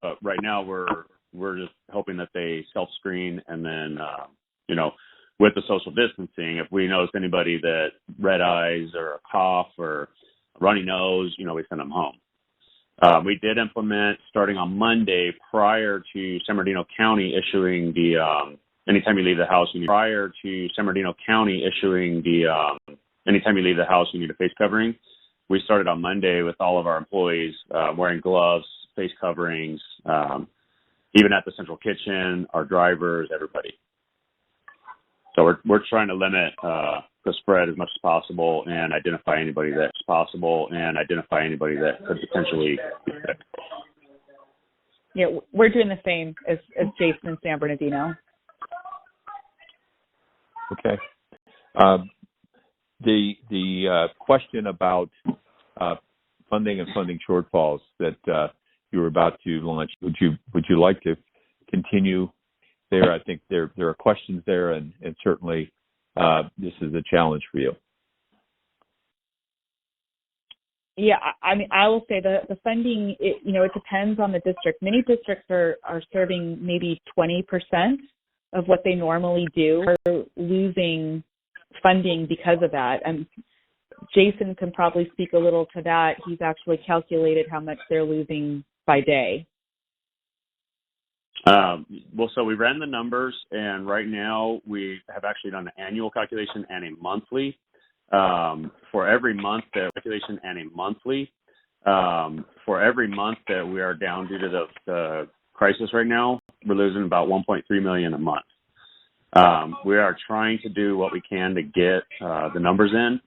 with the social distancing, if we notice anybody that red eyes or a cough or a runny nose, we send them home. We did implement starting on Monday, prior to San Bernardino County issuing the anytime you leave the house, you need a face covering. We started on Monday with all of our employees wearing gloves, face coverings, even at the central kitchen, our drivers, everybody. So we're trying to limit the spread as much as possible and identify anybody that could potentially be sick. Yeah, we're doing the same as Jason in San Bernardino. Okay. The question about funding and funding shortfalls that you were about to launch, would you like to continue there? I think there are questions there, and certainly this is a challenge for you. Yeah, I mean, I will say the funding, it depends on the district. Many districts are serving maybe 20% of what they normally do, are losing funding because of that. And Jason can probably speak a little to that. He's actually calculated how much they're losing by day. So we ran the numbers, and right now we have actually done an annual calculation and a monthly. For every month, the calculation and a monthly, for every month that we are down due to the crisis right now, we're losing about $1.3 million a month. We are trying to do what we can to get the numbers in,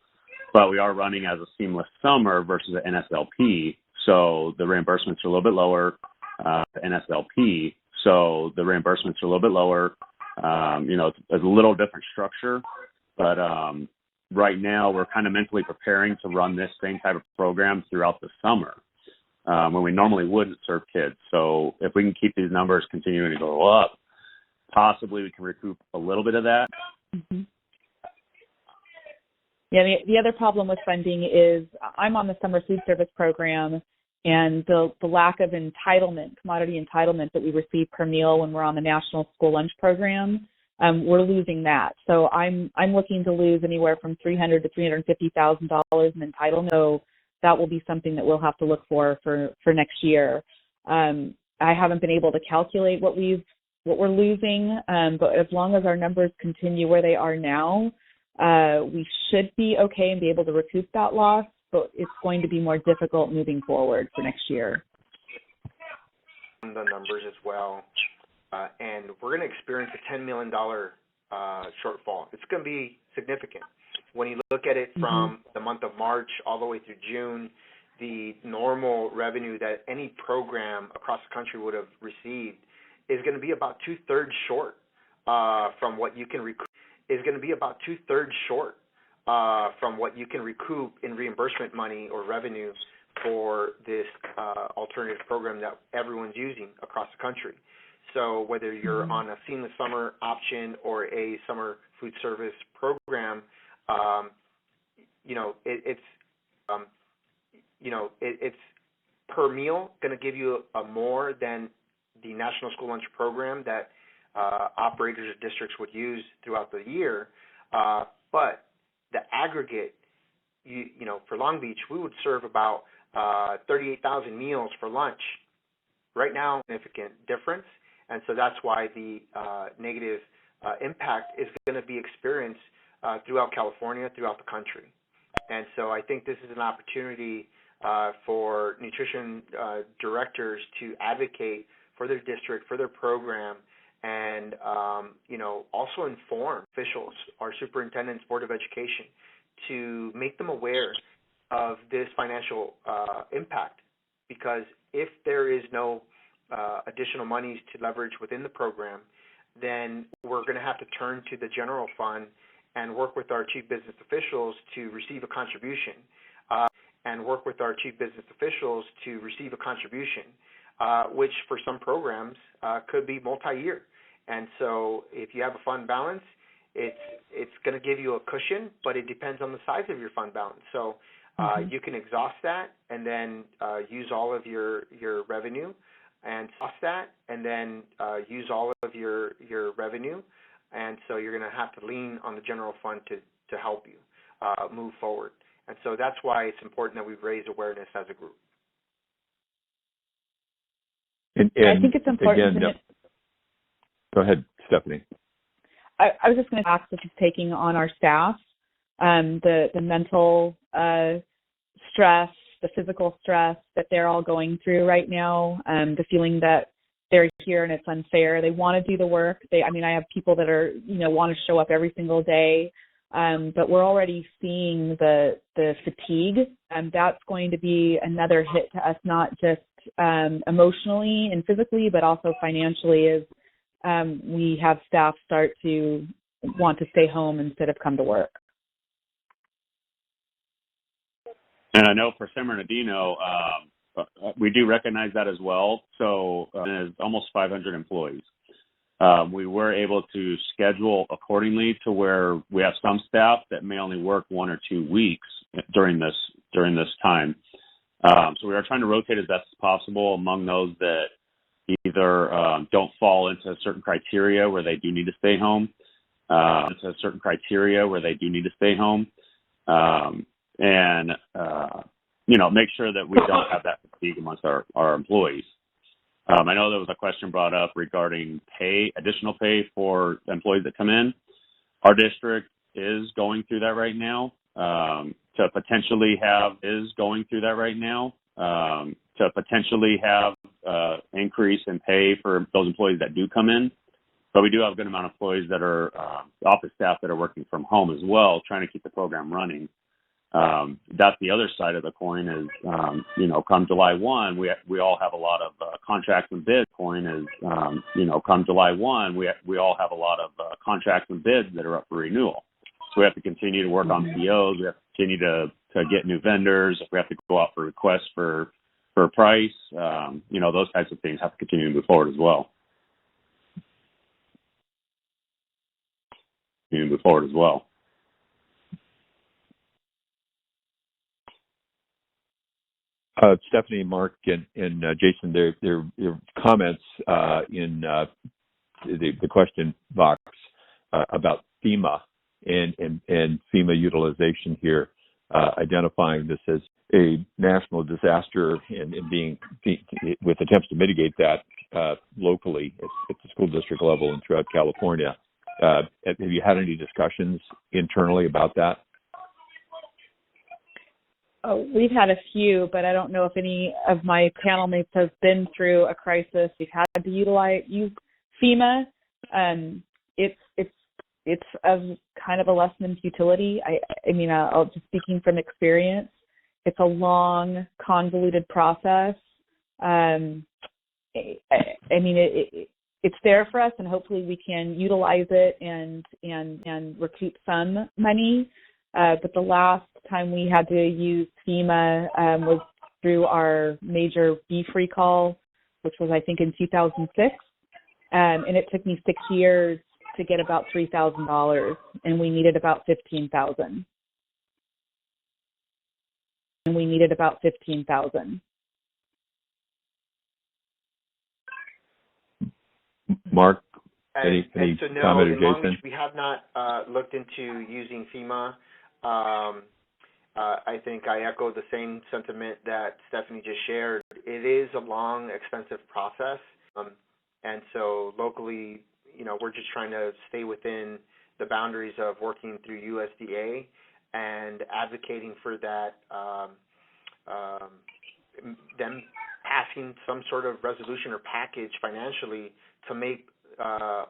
but we are running as a seamless summer versus an NSLP, so the reimbursements are a little bit lower. NSLP, so the reimbursements are a little bit lower. It's a little different structure, but right now we're kind of mentally preparing to run this same type of program throughout the summer when we normally wouldn't serve kids. So if we can keep these numbers continuing to go up, possibly we can recoup a little bit of that. Mm-hmm. Yeah, the other problem with funding is I'm on the summer food service program, and the lack of entitlement, commodity entitlement that we receive per meal when we're on the National School Lunch Program, we're losing that. So I'm looking to lose anywhere from $300,000 to $350,000 in entitlement. So that will be something that we'll have to look for next year. I haven't been able to calculate what we're losing, but as long as our numbers continue where they are now, we should be okay and be able to recoup that loss, but it's going to be more difficult moving forward for next year. The numbers as well, and we're going to experience a $10 million shortfall. It's going to be significant. When you look at it from the month of March all the way through June, the normal revenue that any program across the country would have received is going to be about two-thirds short from what you can recoup. From what you can recoup in reimbursement money or revenue for this alternative program that everyone's using across the country. So whether you're on a seamless summer option or a summer food service program, it's per meal going to give you more than the National School Lunch Program that operators or districts would use throughout the year, but the aggregate, for Long Beach, we would serve about 38,000 meals for lunch. Right now, significant difference, and so that's why the negative impact is going to be experienced throughout California, throughout the country. And so I think this is an opportunity for nutrition directors to advocate for their district, for their program, and also inform officials, our superintendents, Board of Education, to make them aware of this financial impact. Because if there is no additional monies to leverage within the program, then we're going to have to turn to the general fund and work with our chief business officials to receive a contribution. Which for some programs could be multi-year. And so if you have a fund balance, it's going to give you a cushion, but it depends on the size of your fund balance. So you can exhaust that and then use all of your revenue, and and so you're going to have to lean on the general fund to help you move forward. And so that's why it's important that we raise awareness as a group. And I think it's important. Again, go ahead, Stephanie. I was just going to ask this is taking on our staff, the mental stress, the physical stress that they're all going through right now, the feeling that they're here and it's unfair. They want to do the work. I have people that are, want to show up every single day, but we're already seeing the fatigue, and that's going to be another hit to us, not just emotionally and physically, but also financially, as we have staff start to want to stay home instead of come to work. And I know for San Bernardino, we do recognize that as well. So there's almost 500 employees. We were able to schedule accordingly to where we have some staff that may only work 1 or 2 weeks during this time. So we are trying to rotate as best as possible among those that either don't fall into certain criteria where they do need to stay home, and make sure that we don't have that fatigue amongst our employees. I know there was a question brought up regarding additional pay for employees that come in. Our district is going through that right now. To potentially to potentially have increase in pay for those employees that do come in. But we do have a good amount of employees that are office staff that are working from home as well, trying to keep the program running. That's the other side of the coin is, come July 1, we all have a lot of contracts and bids. Come July 1, we all have a lot of contracts and bids that are up for renewal. So we have to continue to work on POs. We have to continue to get new vendors. If we have to go out for requests for a price, those types of things have to continue to move forward as well. Stephanie, Mark, and Jason, their comments in the question box about FEMA and FEMA utilization here, identifying this as a national disaster and being with attempts to mitigate that locally at the school district level and throughout California. Have you had any discussions internally about that? Oh, we've had a few, but I don't know if any of my panel mates have been through a crisis. We've had to use FEMA. It's of kind of a lesson in futility. I'll just speaking from experience, it's a long, convoluted process. It's there for us, and hopefully we can utilize it and recoup some money. But the last time we had to use FEMA was through our major beef recall, which was, I think, in 2006. And it took me 6 years to get about $3,000, and we needed about $15,000. Mark, any so no, comment, or Jason? We have not looked into using FEMA. I think I echo the same sentiment that Stephanie just shared. It is a long, expensive process, and so locally, we're just trying to stay within the boundaries of working through USDA and advocating for that, them passing some sort of resolution or package financially to make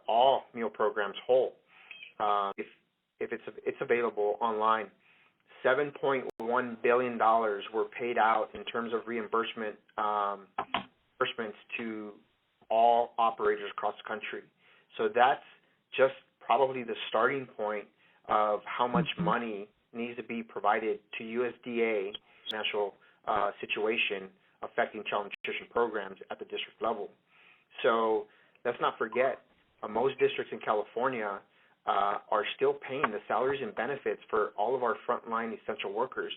all meal programs whole. If it's available online, $7.1 billion were paid out in terms of reimbursements to all operators across the country. So that's just probably the starting point of how much money needs to be provided to USDA national situation affecting child nutrition programs at the district level. So let's not forget, most districts in California are still paying the salaries and benefits for all of our frontline essential workers.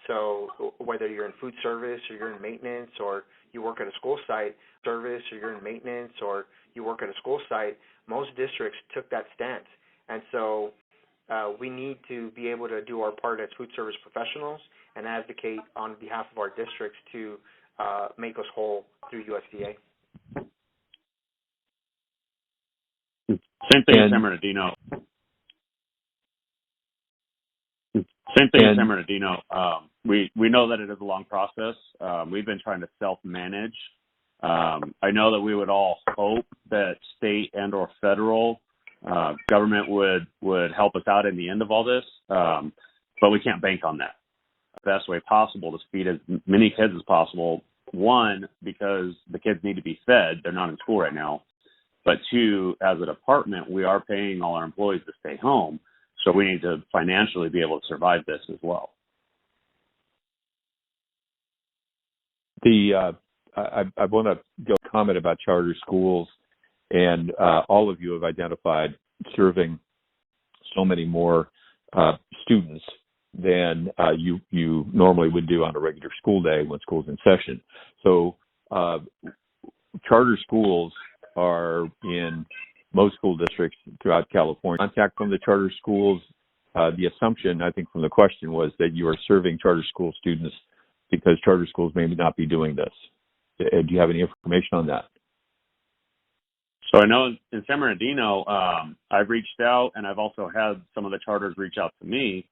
So whether you're in food service or you're in maintenance or you work at a school site, most districts took that stance. And so we need to be able to do our part as food service professionals and advocate on behalf of our districts to make us whole through USDA. Same thing in San Bernardino. We know that it is a long process. We've been trying to self-manage. I know that we would all hope that state and or federal government would help us out in the end of all this, but we can't bank on that. The best way possible to feed as many kids as possible. One, because the kids need to be fed. They're not in school right now. But two, as a department, we are paying all our employees to stay home. So we need to financially be able to survive this as well. I want to go comment about charter schools, and all of you have identified serving so many more students than you normally would do on a regular school day when school's in session. So charter schools are in most school districts throughout California. Contact from the charter schools, the assumption, I think, from the question was that you are serving charter school students because charter schools may not be doing this. Do you have any information on that? So I know in San Bernardino, I've reached out, and I've also had some of the charters reach out to me.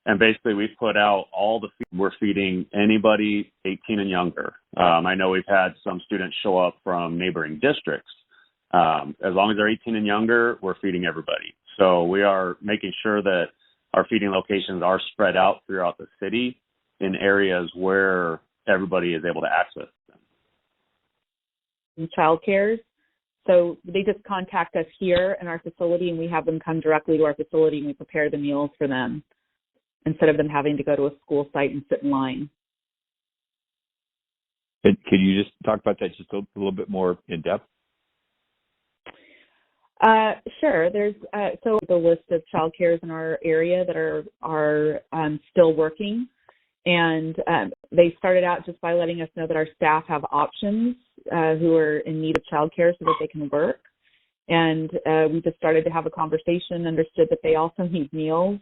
And basically, we've put out all the we're feeding anybody 18 and younger. I know we've had some students show up from neighboring districts. As long as they're 18 and younger, we're feeding everybody. So we are making sure that our feeding locations are spread out throughout the city in areas where everybody is able to access them. Child cares. So they just contact us here in our facility, and we have them come directly to our facility, and we prepare the meals for them instead of them having to go to a school site and sit in line. Can you just talk about that just a little bit more in depth? Sure. There's so the list of child cares in our area that are still working, and they started out just by letting us know that our staff have options who are in need of child care so that they can work. And we just started to have a conversation, understood that they also need meals,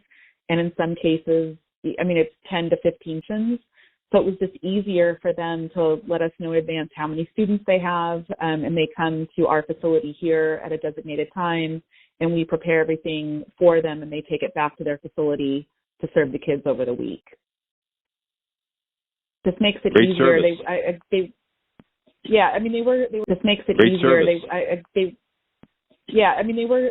and in some cases, I mean, it's 10 to 15 chins. So it was just easier for them to let us know in advance how many students they have, and they come to our facility here at a designated time, and we prepare everything for them, and they take it back to their facility to serve the kids over the week. This makes it Great easier. Service. This makes it Great easier. Service.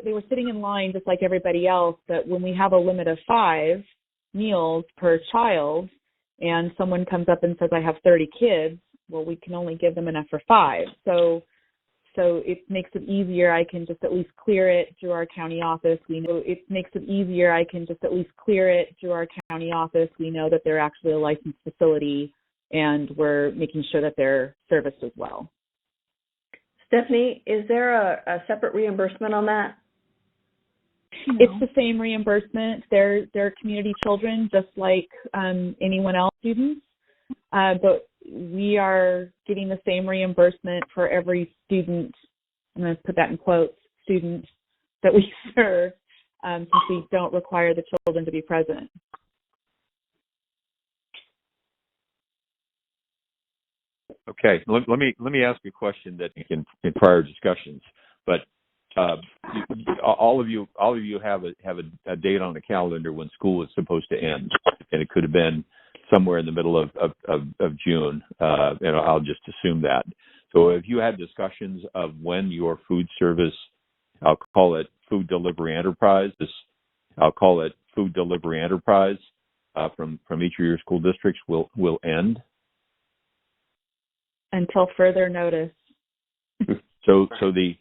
They were sitting in line just like everybody else. But when we have a limit of 5 meals per child, and someone comes up and says, I have 30 kids, well, we can only give them enough for 5. So it makes it easier. I can just at least clear it through our county office. We know that they're actually a licensed facility, and we're making sure that they're serviced as well. Stephanie, is there a separate reimbursement on that? No. It's the same reimbursement. They're community children, just like anyone else students. But we are getting the same reimbursement for every student, I'm going to put that in quotes, student that we serve, since we don't require the children to be present. Okay, let me ask a question that in prior discussions, but all of you have a date on the calendar when school is supposed to end, and it could have been somewhere in the middle of June, and I'll just assume that. So have you had discussions of when your food service, I'll call it food delivery enterprise from each of your school districts will end? Until further notice. So the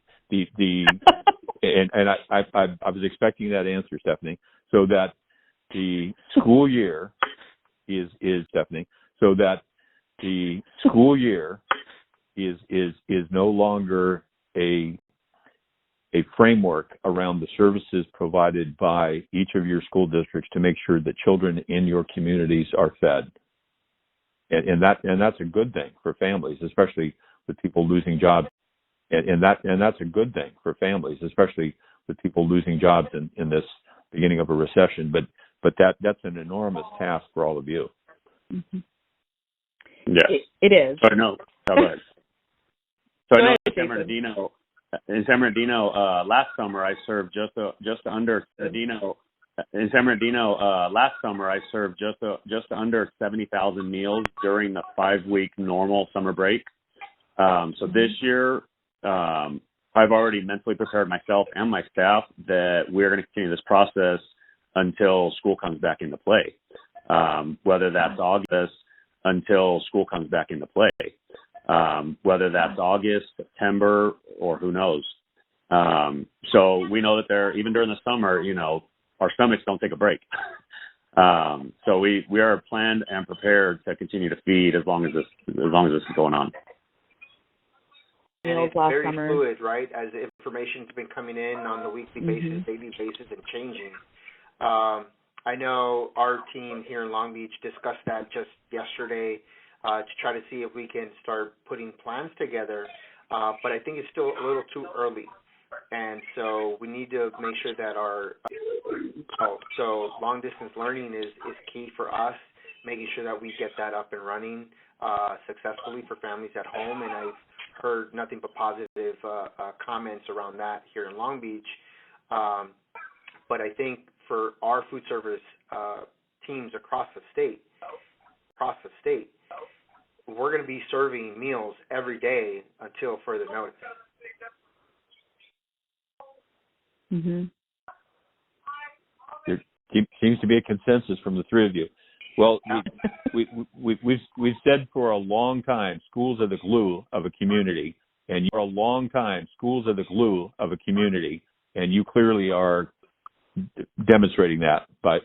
and I was expecting that answer, Stephanie. So that the school year is Stephanie. So that the school year is no longer a framework around the services provided by each of your school districts to make sure that children in your communities are fed. And that's a good thing for families, especially with people losing jobs. And that's a good thing for families, especially with people losing jobs in this beginning of a recession. But that's an enormous task for all of you. Mm-hmm. Yes. It is. So I know. In San Bernardino, last summer I served just under In San Bernardino, last summer I served just under 70,000 meals during the 5-week normal summer break. So this year, I've already mentally prepared myself and my staff that we're going to continue this process until school comes back into play. Whether that's August, September, or who knows. So we know that even during the summer, our stomachs don't take a break. So we are planned and prepared to continue to feed as long as this is going on. And it's very fluid, right? As information's been coming in on the weekly basis, daily basis, and changing. I know our team here in Long Beach discussed that just yesterday to try to see if we can start putting plans together. But I think it's still a little too early. And so we need to make sure that so long distance learning is key for us, making sure that we get that up and running successfully for families at home. And I've heard nothing but positive comments around that here in Long Beach. But I think for our food service teams across the state, we're going to be serving meals every day until further notice. Mhm. There seems to be a consensus from the three of you. Well, we've said for a long time, schools are the glue of a community, and for a long time, schools are the glue of a community, and you clearly are demonstrating that by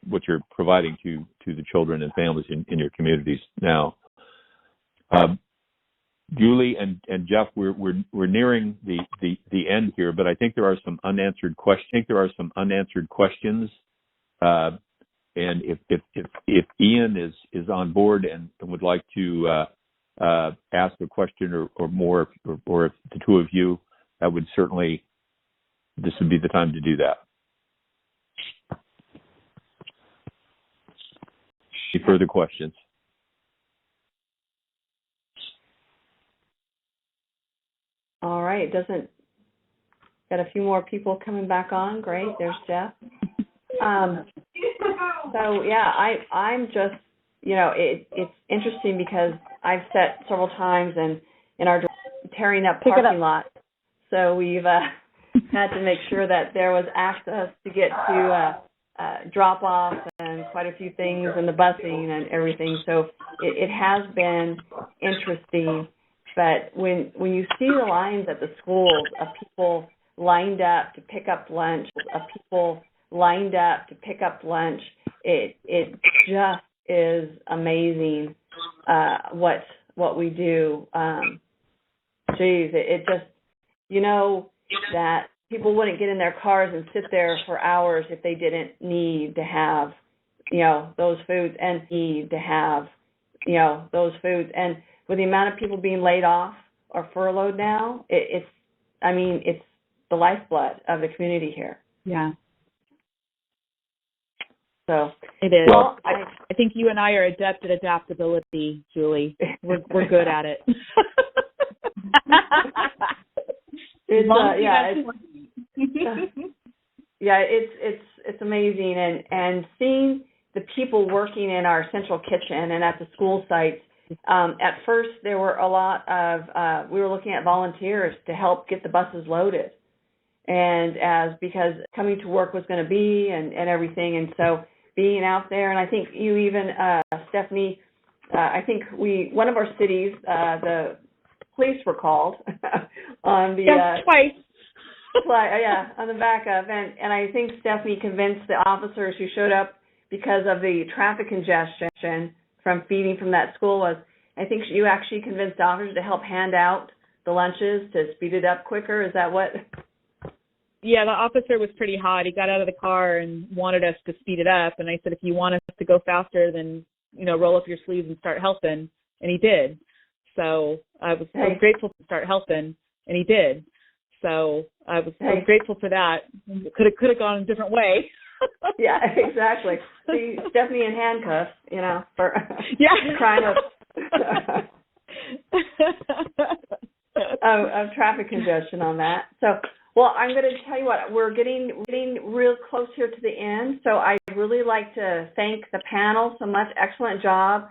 what you're providing to the children and families in your communities now. Julie and Jeff, we're nearing the end here, but I think there are some unanswered questions. And if Ian is on board and would like to ask a question or more, or if the two of you, this would be the time to do that. Any further questions? All right. Got a few more people coming back on. Great. There's Jeff. So yeah, I'm just, it's interesting because I've sat several times and in our tearing up parking lot. So we've had to make sure that there was access to get to drop off and quite a few things and the busing and everything. So it has been interesting. But when you see the lines at the schools of people lined up to pick up lunch, it just is amazing what we do. It just, that people wouldn't get in their cars and sit there for hours if they didn't need to have, those foods and And with the amount of people being laid off or furloughed now, it's the lifeblood of the community here. Yeah. So it is. Well, I think you and I are adept at adaptability, Julie. We're good at it. It's amazing, and seeing the people working in our central kitchen and at the school sites. At first, there were a lot of we were looking at volunteers to help get the buses loaded, and because coming to work was going to be and everything, and so being out there, and I think you even Stephanie, I think one of our cities, the police were called on the twice. On the backup, and I think Stephanie convinced the officers who showed up because of the traffic congestion from feeding from that school I think you actually convinced officers to help hand out the lunches to speed it up quicker. Is that what? Yeah, the officer was pretty hot. He got out of the car and wanted us to speed it up, and I said, if you want us to go faster, then roll up your sleeves and start helping, and he did. So I was grateful to start helping, and he did. So I was grateful for that. Could have gone a different way. Yeah, exactly. See, Stephanie in handcuffs, for crying out of traffic congestion on that. So, well, I'm going to tell you what, we're getting real close here to the end. So I'd really like to thank the panel so much. Excellent job.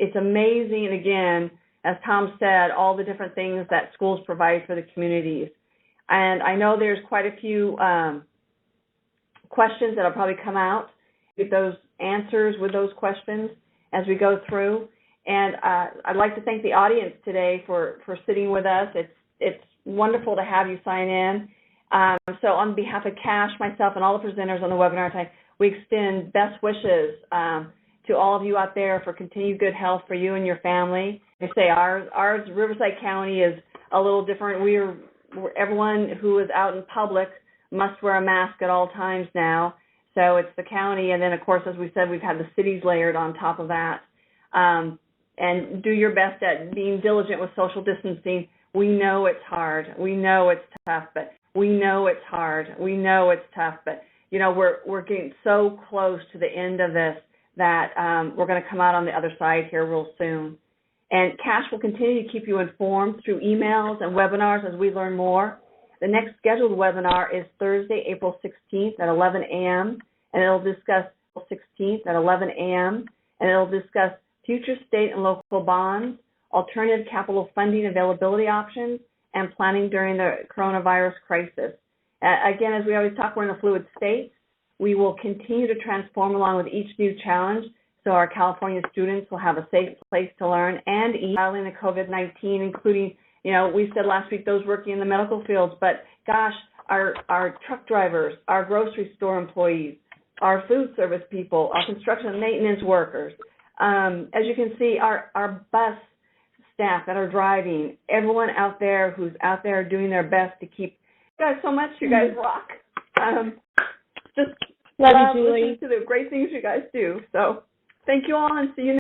It's amazing, again, as Tom said, all the different things that schools provide for the communities. And I know there's quite a few questions that will probably come out with those answers with those questions as we go through. And I'd like to thank the audience today for sitting with us. It's wonderful to have you sign in. So on behalf of Cash, myself, and all the presenters on the webinar tonight, we extend best wishes to all of you out there for continued good health for you and your family. I say ours, Riverside County, is a little different. Everyone who is out in public must wear a mask at all times now. So it's the county, and then, of course, as we said, we've had the cities layered on top of that. And do your best at being diligent with social distancing. We know it's hard. We know it's tough, but we're getting so close to the end of this that we're going to come out on the other side here real soon. And Cash will continue to keep you informed through emails and webinars as we learn more. The next scheduled webinar is Thursday, April 16th at 11 a.m., and it'll discuss future state and local bonds, alternative capital funding availability options, and planning during the coronavirus crisis. Again, as we always talk, we're in a fluid state. We will continue to transform along with each new challenge, so our California students will have a safe place to learn and eat. Filing the COVID-19, including, we said last week those working in the medical fields, but gosh, our truck drivers, our grocery store employees, our food service people, our construction and maintenance workers. As you can see, our bus staff that are driving, everyone out there who's out there doing their best to keep. You guys so much. You guys rock. Just love you, Julie. Listen to the great things you guys do. So thank you all, and see you next